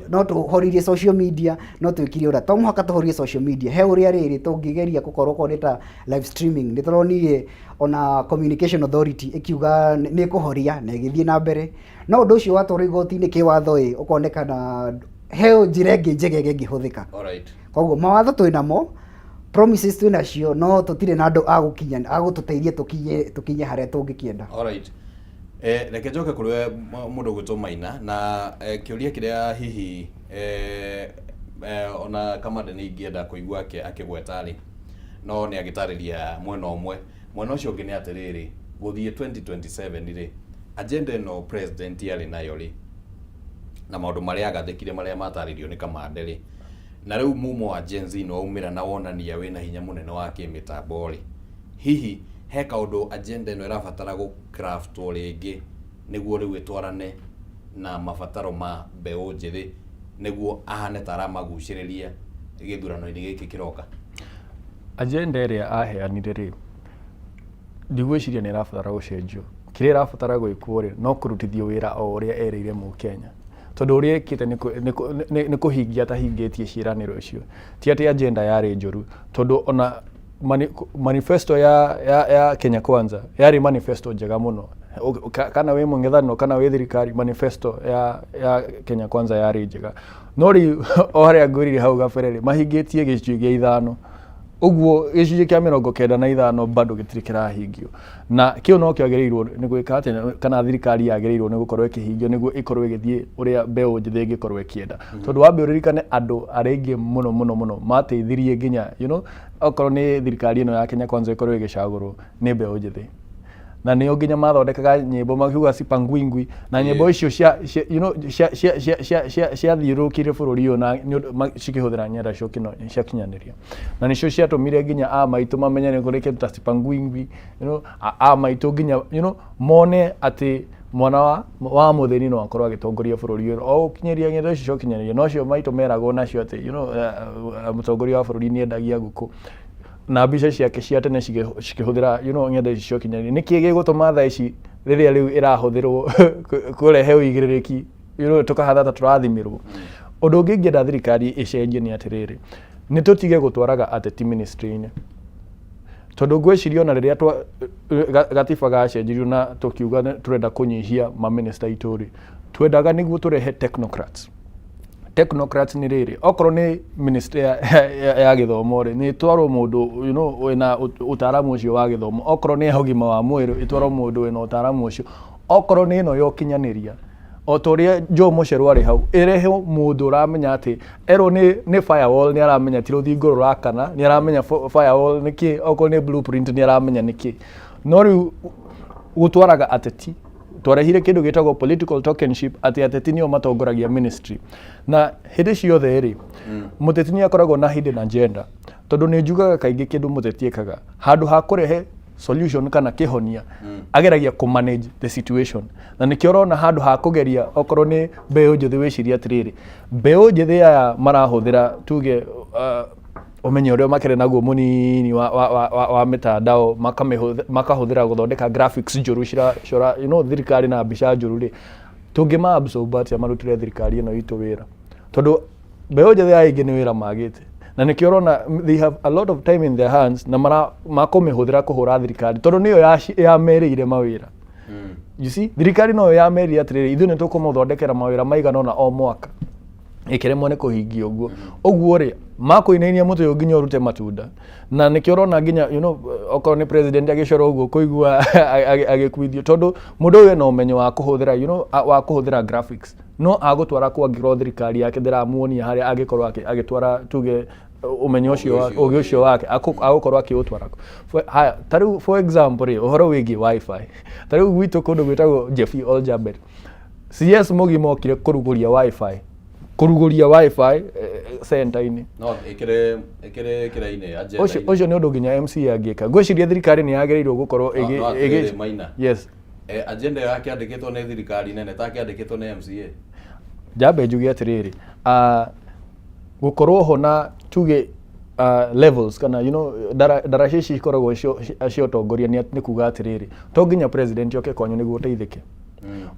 no tuhoririe social media no twikire ura to muhaka tuhorie social media he uria riri tungigeria gukorwo ko nita live streaming ni turonire ona communication authority ikiuga ni kuhoria na igithie na mbere no undu ucio watoro igoti-ini kiwatho ukonekana he njira ingi njegege ngihuthika. Alright, koguo mawatho twinamo promises twinacio no tutire na andu agukinya agututeithia tukinye haria tungikienda. Alright, reke njoke kuri mundu gwitwo Maina na kiuria kiria hihi ona kama ni ingienda kuigua akigwetari no ni agitariria mwena umwe mwena ucio ungi ni atiriri guthie 2027 ri agenda no president yari nayo ri na maundu maria agathikire maria mataririo ni Kamande ri na riu mumo wa Gen Z no umira na wonania wina hinya munene wa kimitambo ri hihi he kaundu agenda ino irabatara gu craftwo ringi niguo riu itwarane na mabataro ma mbeu njithi niguo ahane taramaguciriria githurano-ini giki kiroka. Agenda iria aheanire ri ndigwiciria ni irabatara gucenjio kiria irabatara gwikwo ri no kurutithio wira o uria erire mu Kenya tondu uria ekite ni kuhingia tahingitie ciraniro icio ti ati agenda yari njuru tondu ona manifesto ya Kenya Kwanza yari manifesto njega muno kana we mungethano kana we thirikari manifesto ya Kenya Kwanza yari njega no ri o haria ngurire hau gaberere mahingitie gicunjĩ gĩa ithano uguo gicunjĩ kia 95 bado gitiri kirahingio na kio no kiagiriirwo ni gwika ati kana thirikari yagiriirwo ni gukorwo ikihingio niguo ikorwo igithie uria mbeu njithi ngikorwo ikienda tondu wambe uririkane andu aringi muno mateithirie nginya okorwo ni thirikari ino ya Kenya Kwanza ikorwo igicagurwo ni mbeu njithi na nio nginya mathondekaga nyimbo makiuga cipangwingwi na nyimbo icio cia thiurukire bururi uyu na cikihuthira nyenda cio cia kinyaniria na nicio ciatumire nginya a maitu mamenye ni kuri kintu ta cipangwingwi a maitu nginya mone ati mwana wa muthini no akorwo agitongoria bururi uyu o kinyeria nyenda icio cia kinyaniria no cio maitu meragwo nacio ati mutongoria wa bururi ni endagia nguku na mbica ciake cia tene cikihuthira nyenda ici cio kinyaniria niki gigutuma thaa ici riria riu irahuthirwo kurehe uigiriki tukahatha turathimirwo undu ungi ngienda thirikari icenjie ni atiriri ni tutige gutwaraga ateti ministry-ini tondu ngwiciria ona riria gatiba gacenjirio na tukiuga turenda kunyihia ma minister ituri twendaga niguo turehe technocrats ni riri okorwo ni ministry ya githomo ri ni twarwo mundu wina utaramu ucio wa githomo okorwo ni hogima wa mwiri itwarwo mundu wina utaramu ucio okorwo ni ino yo kinyaniria o toria Joe Mucheru ari hau irehe mundu uramenya ati ero ni firewall ni aramenya ti ruthingo rurakana ni aramenya firewall niki okorwo ni blueprint ni aramenya niki no riu gutwaraga ateti twarehire kindu gitagwo political tokenship ati ateti nio matongoragia ministry na hindi ciothe ri muteti ni akoragwo na hidden agenda tondu ni njugaga kaingi kindu muteti ekaga handu ha kurehe solution kana kihonia ageragia ku manage the situation na nikio rona handu ha kugeria okorwo ni mbeu njuthi wiciria atiriri mbeu njuthi aya marahuthira tuge umenye uria makere naguo munini wa mitandao makahuthira guthondeka graphics njuru cira thirikari na mbica njuru ri tungima absorb atia marutire thirikari ino itu wira tondu mbeu njuthi aya ingi ni wira magite na nikio rona they have a lot of time in their hands na makumihũthĩra kũhũra thirikari tondu niyo yamerĩire mawĩra you see thirikari no yamerĩire atirĩrĩ ithuĩ nĩ tũkũmũthondekera mawĩra maigana ona o mwaka ĩkĩremwo nĩ kũhingia ũguo ũguo rĩ makũinainia mũtĩ ũyũ nginya ũrute matunda na nikio rona nginya okorwo nĩ president agĩcora ũguo kũigua agĩkuithio tondu mũndũ ũyũ no ũmenyo wa kũhũthĩra wa kũhũthĩra graphics no agũtwara kwa ngiro thirikari yake ndĩramuonia harĩa angĩkorwo agĩtwara tuge umenyo ucio wake agũkorwo akĩũtwara haya tarĩu for example rĩ ũhoro wĩgiĩ wifi tarĩu gwitũ kũndũ gwĩtagwo Jeffy Oljabet CS mũgima okire kũrugũria wifi center-inĩ no ikire kiraine agenda ũcio nĩ ũndũ nginya MC angĩka ngwĩciria thirikari nĩ yagĩrĩirwo gũkorwo yes agenda yake andĩkĩtwo nĩ thirikari nene ta kĩandĩkĩtwo nĩ MCA jambe njuge atirĩrĩ gukorwo ho na tuge levels kana daraca ici ikoragwo cio tongoria nĩ kuga atirĩrĩ to nginya president yoke kwanyu nĩguo ũteithĩke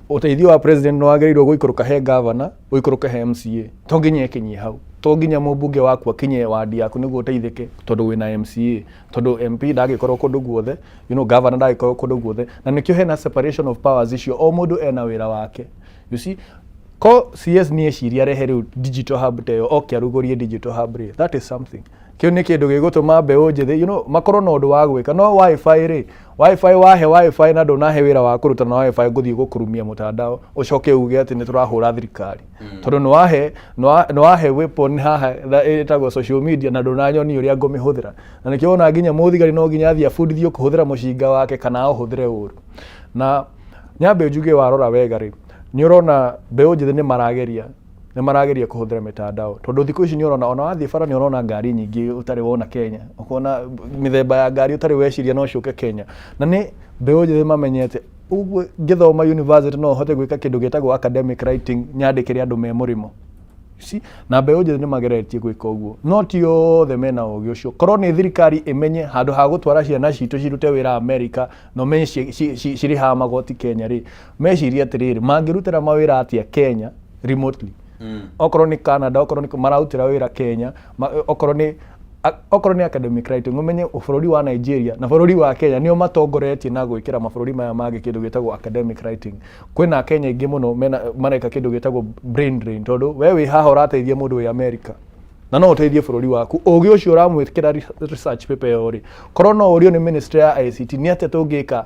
uteithio wa president no agĩrĩirwo gũikũrũka he governor gũikũrũka he MCA to nginya ekinyie hau to nginya mũmbunge waku akinye wadi yaku nĩguo ũteithĩke tondu wĩna MCA tondu MP ndagĩkorwo kũndũ guothe governor ndagĩkorwo kũndũ guothe na nĩkĩo hena separation of powers icio o mũndũ ena wĩra wake you see ko CS ni eciria rehe rĩu digital hub teyo oke arugũrie digital hub rĩ that is something kĩu nĩ kĩndũ gĩgũtũma mbeũ njĩthĩ makorwo na ũndũ wa gwĩka no wifi rĩ wifi wahe wifi na ndũnahe wĩra wa kũruta na wifi gũthiĩ gũkurumia mũtandao ũcoke uge atĩ nĩ tũrahũra thirikari tondũ nĩ wahe weapon haha ĩtagwo social media na ndũnanyoni ũrĩa ngũmĩhũthĩra na nĩkĩo ona nginya mũthigari no nginya athiĩ abundithio kũhũthĩra mũcinga wake kana ahũthĩre ũru na nyambe njuge warora wega rĩ nĩ ũrona mbeũ njĩthĩ nĩ marageria kũhũthĩra mitandao tondu thikũ ici nĩ ũrona ona wathiĩ bara nĩ ũrona ngari nyingĩ ũtarĩ wona Kenya ũkona mĩthemba ya ngari ũtarĩ weciria no ciũke Kenya na nĩ mbeũ njĩthĩ mamenyete ũguo ngĩthoma university no hote gwĩka kĩndũ gĩtagwo academic writing nyandĩkĩre andũ me mũrimo na mbeũ njĩthĩ nĩ mageretie gwĩka ũguo no ti othe mena ũgĩ ũcio korwo nĩ thirikari ĩmenye handũ ha gũtwara ciana citũ cirute wĩra America no menye cirĩ ha magoti Kenya rĩ mecirie atĩrĩrĩ mangĩrutĩra mawĩra atĩa Kenya remotely okorwo ni Canada okorwo ni mararutĩra wĩra Kenya okorwo ni academic writing umenye bũrũri wa Nigeria na bũrũri wa Kenya nĩo matongoretie na gwĩkĩra mabũrũri maya mangĩ kĩndũ gĩtagwo academic writing kwĩna Kenya ingĩ mũno mareka kĩndũ gĩtagwo brain drain tondu we wĩ haha ũrateithia mũndũ wĩ America na no ũteithie bũrũri waku ũgĩ ũcio ũramwĩkĩra research paper yo rĩ korwo no ũrio nĩ ministry ya ICT nĩ atĩa tũngĩka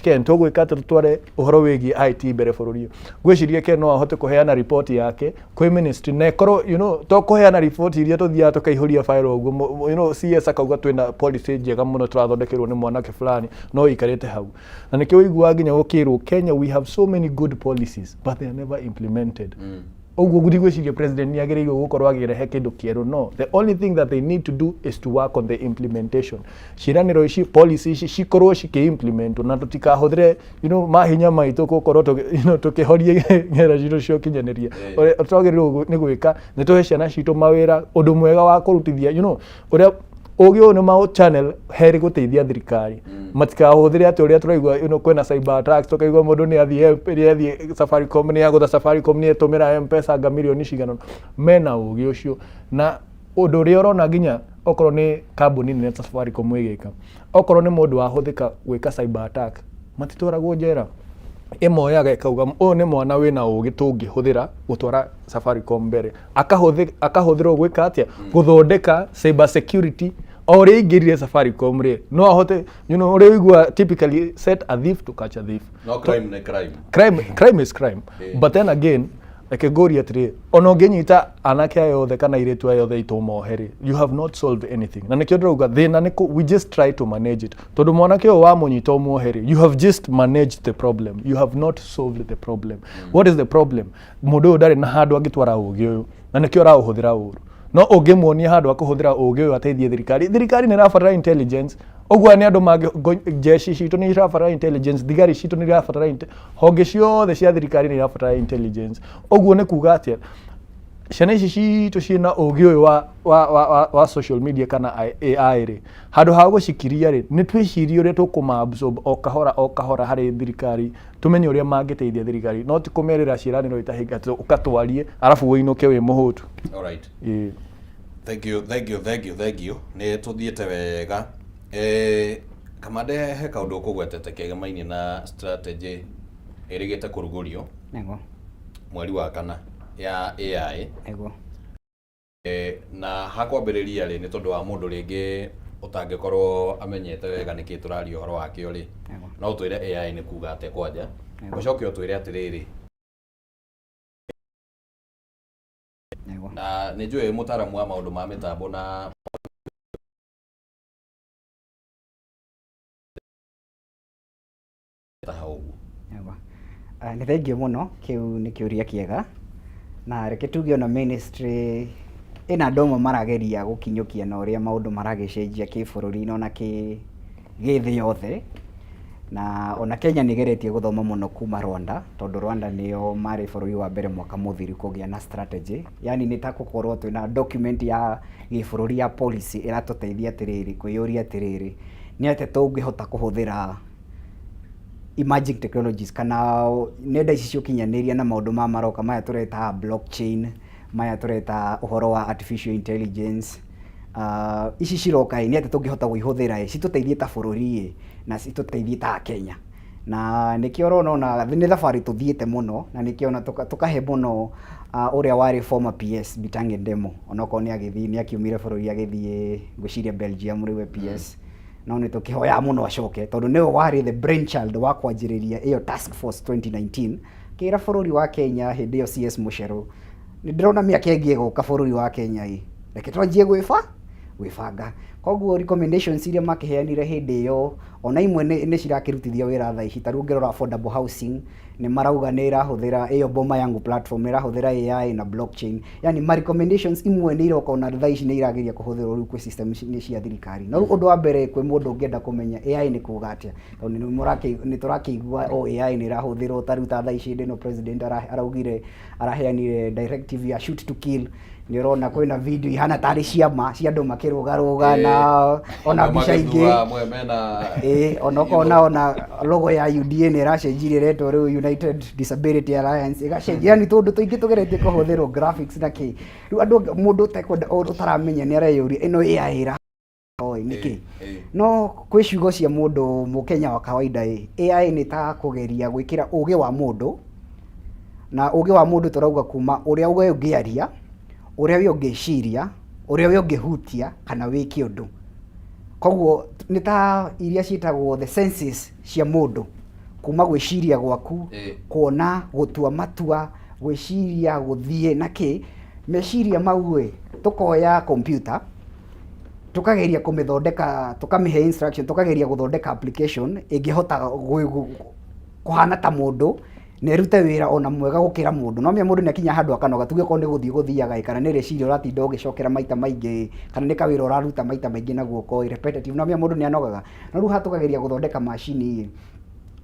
Ken tũgwĩka tũtware ũhoro wĩgiĩ IT mbere bũrũri ngwĩciria Ken no ahote kũheana report yake kwĩ ministry na korwo to kũheana report iria tũthiaga tũkaihũria file ũguo CS akauga twĩna policy njega mũno tũrathondekerwo nĩ mwanake fulani no ikarĩte hau na nĩkĩo ũiguaga nginya gũkĩrwo Kenya we have so many good policies but they are never implemented ũguo ndigwĩciria president nĩ agĩrĩirwo gũkorwo agĩrehe kĩndũ kĩerũ no the only thing that they need to do is to work on the implementation ciĩranĩro ici policy ici cikorwo cikĩ-implement na tũtikahũthĩre mahinya maitũ gũkorwo tũkĩhoria ng'enda citũ cia ũkinyanĩria ũrĩa twagĩrĩirwo nĩ gwĩka nĩ tũhe ciana citũ mawĩra ũndũ mwega wa kũrutithia ũrĩa ũgĩ ũyũ nĩ maũ channel herĩ gũteithia thirikari matikahũthĩre atĩ ũrĩa tũraigua kwĩna cyber attacks tũkaigua mũndũ nĩ athiĩ Safaricom nĩ agũtha Safaricom nĩ etũmĩra M-Pesa anga mirioni cigana mena ũgĩ ũcio na ũndũ ũrĩa ũrona nginya okorwo nĩ kambuni nene ta Safaricom ĩgĩka okorwo nĩ mũndũ wahũthĩka gwĩka cyber attack matitwaragwo njera ĩmoyaga ĩkauga ũyũ nĩ mwana wĩna ũgĩ tũngĩhũthĩra gũtwara Safaricom mbere akahũthĩrwo gwĩka atĩa gũthondeka cyber security o ũrĩa ingĩrire Safaricom rĩ no ahote ũrĩa ũigua typically set a thief to catch a thief no crime nĩ crime crime is crime but then again reke ngũrie atĩrĩ ona ũngĩnyita anake aya othe kana airĩtu aya othe itũmohe rĩ you have not solved anything na nĩkĩo ndĩrauga thĩna nĩ we just try to manage it tondũ mwanake ũyũ wamũnyita ũmuohe rĩ you have just managed the problem you have not solved the problem what is the problem mũndũ ũyũ ndarĩ na handũ angĩtwara ũgĩ ũyũ na nĩkĩo ũraũhũthĩra ũru no ũngĩmuonia handũ akũhũthĩra ũgĩ ũyũ ateithie thirikari nĩ ĩrabatara intelligence. Ũguo nĩ andũ jeshi citũ nĩ irabatara intelligence, thigari citũ nĩ irabatara, honge ciothe cia thirikari nĩ irabatara intelligence. Ũguo nĩ kuga atĩa ciana ici citũ ciĩna ũgĩ ũyũ wa social media kana AI rĩ, handũ ha gũcikiria rĩ, nĩ twĩcirie ũrĩa tũkũma-absorb o kahora harĩ thirikari, tumenye ũrĩa mangĩteithia thirikari, no ti kũmerĩra ciĩranĩro itahinga ũkatwarie arabu ũinũke wĩ mũhũtu. Alright. Thank you. Nĩ tũthiĩte wega. Kamande, he kaũndũ ũkũgwetete kĩgema-inĩ na strategy ĩrĩgĩte kũrugũrio mweri wa kana ya AI. Na hakwambĩrĩria rĩ, nĩ tondũ wa mũndũ rĩngĩ ũtangĩkorwo amenyete wega nĩkĩ tũraria ũhoro wakĩo rĩ, no ũtwĩre AI nĩ kuga atĩa kwanja, ũcoke ũtwĩre atĩrĩrĩ. Na nĩ njũĩ mũtaaramu wa maũndũ ma mĩtambo na nĩ thengiũ mũno, kĩu nĩ kĩũria kĩega, na reke tuge ona ministry ĩna andũ amwe marageria gũkinyũkia na ũrĩa maũndũ maragĩcenjia kĩbũrũri-inĩ ona gĩthĩ yothe, na ona Kenya nĩ geretie gũthoma mũno kuma Rwanda, tondũ Rwanda nĩo marĩ bũrũri wa mbere mwaka mũthiru kũgĩa na strategy, yani nĩ ta gũkorwo twĩna document ya gĩbũrũri ya policy ĩratũteithia atĩrĩrĩ, kwĩyũria atĩrĩrĩ, nĩ atĩa tũngĩhota kũhũthĩra emerging technologies kana nenda ici ciũkinyanĩria na maũndũ maroka maya tũreta blockchain, maya tũreta ũhoro wa artificial intelligence. Ici ciroka nĩ atĩ tũngĩhota gũihũthĩra citũteithie ta bũrũri na citũteithie ta Kenya, na nĩkĩo ũrona nĩ thabarĩ tũthiĩte mũno, na nĩkĩo ona tũkahe mũno ũrĩa warĩ former PS Bitange Ndemo, onokorwo nĩ agĩthiĩ nĩ akiumire bũrũri agĩthiĩ ngwĩciria Belgium rĩwe PS, no nĩ tũkĩhoya mũno acoke, tondũ nĩwe warĩ the brainchild wa kwanjĩrĩria ĩyo task force 2019 kĩra bũrũri wa Kenya hĩndĩ ĩyo CS Mũcherũ, nĩ ndĩrona mĩaka ĩngĩ ĩgũka bũrũri wa Kenya reke twanjie gwĩbanga. Koguo recommendations iria makĩheanire hĩndĩ ĩyo ona imwe nĩ cirakĩrutithia wĩra thaa ici, ta rĩu ũngĩrora affordable housing nĩ marauga nĩ ĩrahũthĩra ĩyo Boma Yangu platform, nĩ ĩrahũthĩra AI na blockchain, yani ma recommendations imwe nĩ iroka ona thaa ici nĩ irageria kũhũthĩrwo rĩu kwĩ system nĩ cia thirikari. Na rĩu ũndũ wa mbere kwĩ mũndũ ũngĩenda kũmenya AI nĩ kuga atĩa, tondũ nĩ tũrakĩigua AI nĩ ĩrahũthĩrwo, ta rĩu ta thaa ici no president araugire araheanire directive ya shoot to kill, nĩ ũrona kwĩna video ihana tarĩ ciama cia andũ makĩrũgarũga na ona mbica ingĩ onokorwo ona logo ya UDA nĩ ĩracenjirie retwo rĩu United Disability Alliance ĩgacenjia, yani tondũ tũingĩ tũgeretie kũhũthĩrwo graphics na kĩ, rĩu andũ mũndũ ũtaramenya nĩ areyũria ĩno AI nĩkĩ, no kwĩ ciugo cia mũndũ mũkenya wa kawaida AI nĩ ta kũgeria gwĩkĩra ũgĩ wa mũndũ, na ũgĩ wa mũndũ tũrauga kuma ũrĩa we ũngĩaria, ũrĩa we ũngĩciria, ũrĩa we ũngĩhutia kana wĩke ũndũ. Koguo nĩ ta iria ciĩtagwo the senses cia mũndũ, kuma gwĩciria gwaku, kuona, gũtua matua, gwĩciria, gũthiĩ na kĩ, meciria mau tũkoya computer tukageria kũmĩthondeka, tũkamĩhe instruction, tukageria gũthondeka application ĩngĩhota kũhana ta mũndũ na ĩrute wĩra ona mwega gũkĩra mũndũ. No mũndũ nĩ akinya handũ akanoga, tuge korwo nĩ gũthiaga kana nĩ reciria ũratinda ũgĩcokera maita maingĩ, kana nĩ kawĩra ũraruta maita maingĩ na guoko repetitive, no mũndũ nĩ anogaga. No rĩu ha tukageria gũthondeka macini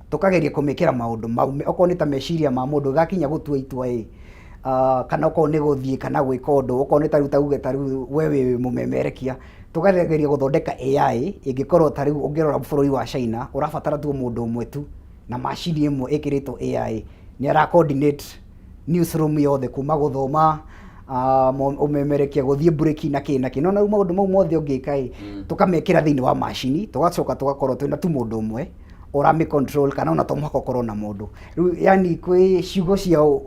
tukageria kũmĩkĩra maũndũ mau, okorwo nĩ ta meciria ma mũndũ gakinya gũtua itua kana okorwo nĩ gũthiĩ kana gwĩka ũndũ, okorwo nĩ ta rĩu we wĩ mũmemerekia, tukageria gũthondeka AI ĩngĩkorwo ta rĩu ũngĩrora bũrũri wa China ũrabatara tu mũndũ ũmwe tu na macini ĩmwe ĩkĩrĩtwo AI nĩ ara coordinate newsroom yothe kuma gũthoma ũmemerekia gũthiĩ break na kĩ no rĩu maũndũ mau mothe ũngĩka tũkamekĩra thĩinĩ wa macini, tũgacoka tũgakorwo twĩna tu mũndũ ũmwe ũrami control kana ona to mũhaka ũkorwo na mũndũ. Rĩu yani kwĩ ciugo ciao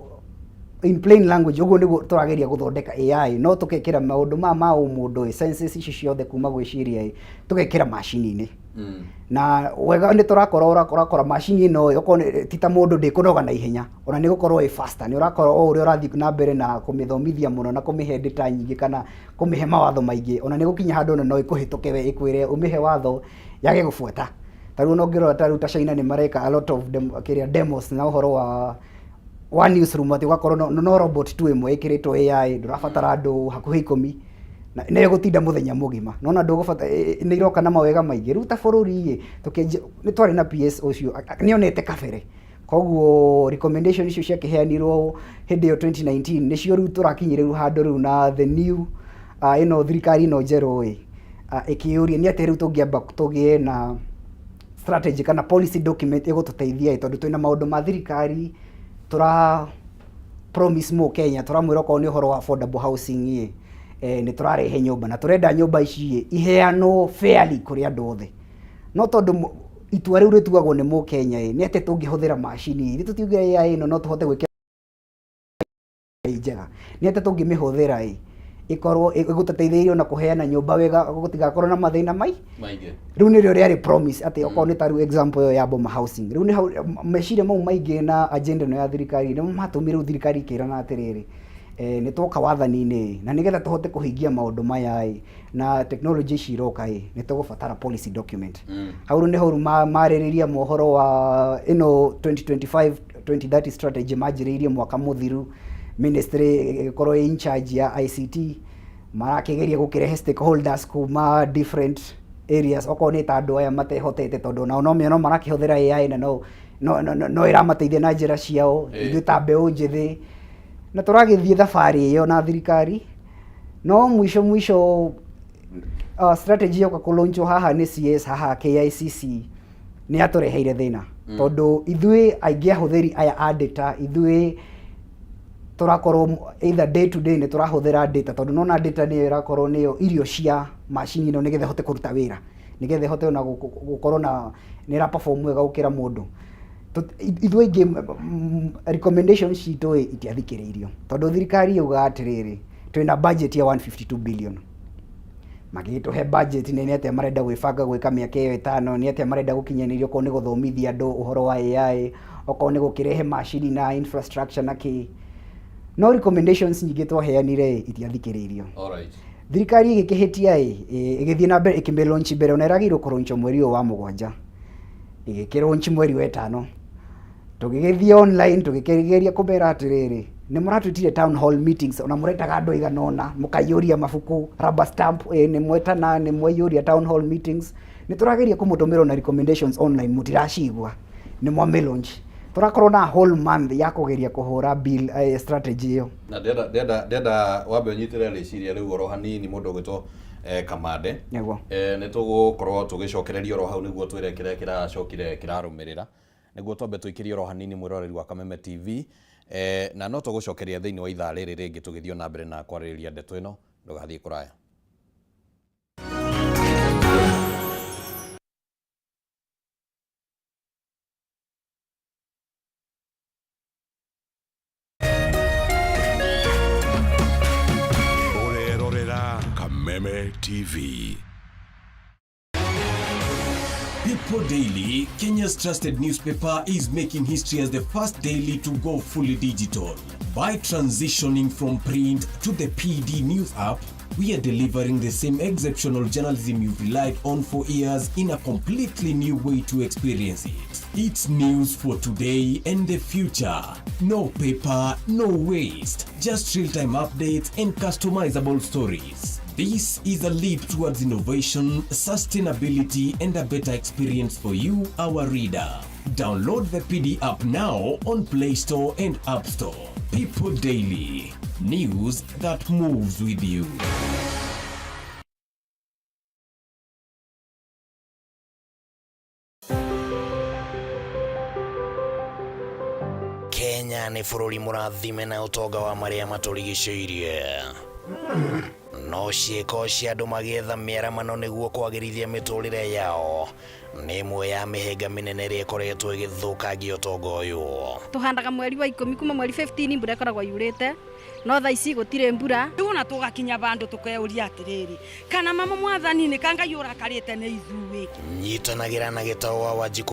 in plain language ũguo nĩguo tũrageria gũthondeka AI, no tũkekĩra maũndũ ma mũndũ senses ici ciothe kuma gwĩciria tũgekĩra macini-inĩ. Na wega nĩ tũrakora macini ĩno okorwo ti ta mũndũ ndĩkũnoga na ihenya, ona nĩ gũkorwo ĩ faster, nĩ ũrakora o ũrĩa ũrathiĩ na mbere na kũmĩthomithia mũno na kũmĩhe data nyingĩ kana kũmĩhe mawatho maingĩ, ona nĩ gũkinya handũ ona no ĩkũhĩtũke we ĩkwĩre ũmĩhe watho yage gũbuata. Ta rĩu no ngĩrora ta rĩu ta China nĩ mareka a lot of demos na ũhoro wa newsroom, atĩ ũgakorwo no robot tu ĩmwe ĩkĩrĩtwo AI, ndũrabatara andũ hakuhĩ 10 na nä gå tinda må thenya må gima nona ndå gå bata nä iroka na mawega maingä rä u ta bå rå ri nä twarä na PS å cio nä onete kabere koguo recommendation icio ciakä heanirwo hä ndä ä yo 2019 nä cio rä u tå rakinyä rä ru handå rä u na the new ä thirikari ä no njerå ä kä å ria nä atä rä u tå ngä amba tå gä na strategy kana policy document ä gå tå teithia tondå twä na maå ndå ma thirikari tå ra promise mo Kenya tå ramwä ra okorwo nä å horo wa affordable housing nä tå rarehe nyåmba na tå renda nyåmba ici iheanwo fairly kå rä andå othe no tondå itua rä u rä tuagwo nä må Kenya nä atä tå ngä hå thä ra macini ithuä tå tiuge AI ä no no tå hote gwä kä njega nä atä tå ngä mä hå thä ra ikorwo gå tũteithĩrĩrie na kũheana nyũmba wega gũtigakorwo na mathĩna maingĩ rĩu nĩrĩo rĩarĩ promise atĩ okorwo nĩ ta rĩu example ĩyo ya Boma Housing rĩu nĩ meciria mau maingĩ na agenda ĩno ya thirikari nĩ matũmire rĩu thirikari ĩkĩrana atĩrĩrĩ nĩ twoka wathani-inĩ na nĩgetha tũhote kũhingia maũndũ maya na technology ici iroka nĩ tũgũbatara policy document hau nĩ hau marĩrĩria mohoro wa ĩno 2025-2030 strategy manjĩrĩirie mwaka mũthiru ministry korwo in charge ya ICT marakigeria gukirehe stakeholders kuma different areas okorwo ni ta andũ aya matehotete tondu nao no mĩono marakihuthira AI na no iramateithia na njĩra ciao ithuĩ ta mbeũ njĩthĩ na tũragĩthiĩ thabarĩ ĩyo na thirikari no mwisho strategy yoka kũlaunchwo haha nĩ CS haha KICC nĩ atũreheire thĩna tondu ithuĩ aingĩ ahũthĩri aya a data ithuĩ turakorwo either day to day nĩ tũrahũthĩra data tondu nona data nĩyo ĩrakorwo nĩyo irio cia macini ĩno nĩgetha hote kũruta wĩra nĩgetha hote ona gũkorwo na nĩ ra perform wega gũkĩra mũndũ ithuĩ aingĩ recommendations citũ itiathikĩrĩirio tondu thirikari yauga atĩrĩrĩ twĩna budget ya 152 billion magĩtũhe budget nĩ atĩa marenda gwĩbanga gwĩka mĩaka ĩyo ĩtano nĩ atĩa marenda gũkinyanĩria okorwo nĩ gũthomithia andũ ũhoro wa AI okorwo nĩ gũkĩrehe macini na infrastructure na kĩ no recommendations nyingĩ twaheanire itiathikĩrĩirio thirikari ĩgĩkĩhĩtia ĩgĩthiĩ na mbere ĩkĩmĩlaunch mbere ona ĩragĩrĩirwo kũlaunch mweri ũyũ wa mũgwanja ĩgĩkĩlaunch mweri wa ĩtano tũgĩgĩthiĩ online tũgĩkĩgeria kũmera atĩrĩrĩ nĩ mũratwĩtire town hall meetings ona mũretaga andũ aigana ũna mũkaiyũria mabuku rubber stamp nĩ mwetana nĩ mwaiyũria town hall meetings nĩ tũrageria kũmũtũmĩra na recommendations online mũtiracigua nĩ mwamĩlaunch tũrakorwo na whole month ya kũgeria kũhũra bill strategy ĩyo na ndenda wambe ũnyitĩrĩre rĩciria rĩu oro hanini mũndũ ũgwĩtwo Kamande nĩ tũgũkorwo tũgĩcokereria oro hau nĩguo twĩre kĩrĩa kĩracokire kĩrarũmĩrĩra nĩguo twambe tũikĩrie oro hanini mwĩroreri wa Kameme TV na no tũgũcokeria thĩinĩ wa ithaa rĩrĩ rĩngĩ tũgĩthiĩ na mbere na kwarĩrĩria ndeto ĩno ndũgathiĩ kũraya. Kameme TV. People Daily, Kenya's trusted newspaper, is making history as the first daily to go fully digital. By transitioning from print to the PD News app, we are delivering the same exceptional journalism you've relied on for years in a completely new way to experience it. It's news for today and the future. No paper, no waste. Just real-time updates and customizable stories. This is a leap towards innovation, sustainability, and a better experience for you, our reader. Download the PD app now on Play Store and App Store. People Daily. News that moves with you. Kenya nĩ bũrũri mũrathime na ũtonga wa marĩa matũrigicĩirie. No ciĩko cia andũ magĩetha mĩaramano nĩguo kwagĩrithia mĩtũrĩre yao nĩ ĩmwe ya mĩhĩnga mĩnene ĩrĩa ĩkoretwo ĩgĩthũkangia ũtonga ũyũ. Tũhandaga mweri wa 10 kuma mweri 15 mbura ĩkoragwo yurĩte no thaa ici gũtirĩ mbura. Rĩu na tũgakinya bandũ tũkeuria atĩrĩrĩ kana mama mwathani nĩ kanga yũra karĩte nĩ ithuĩ. Nyitanagĩra na gĩtaũ wa Wanjikũ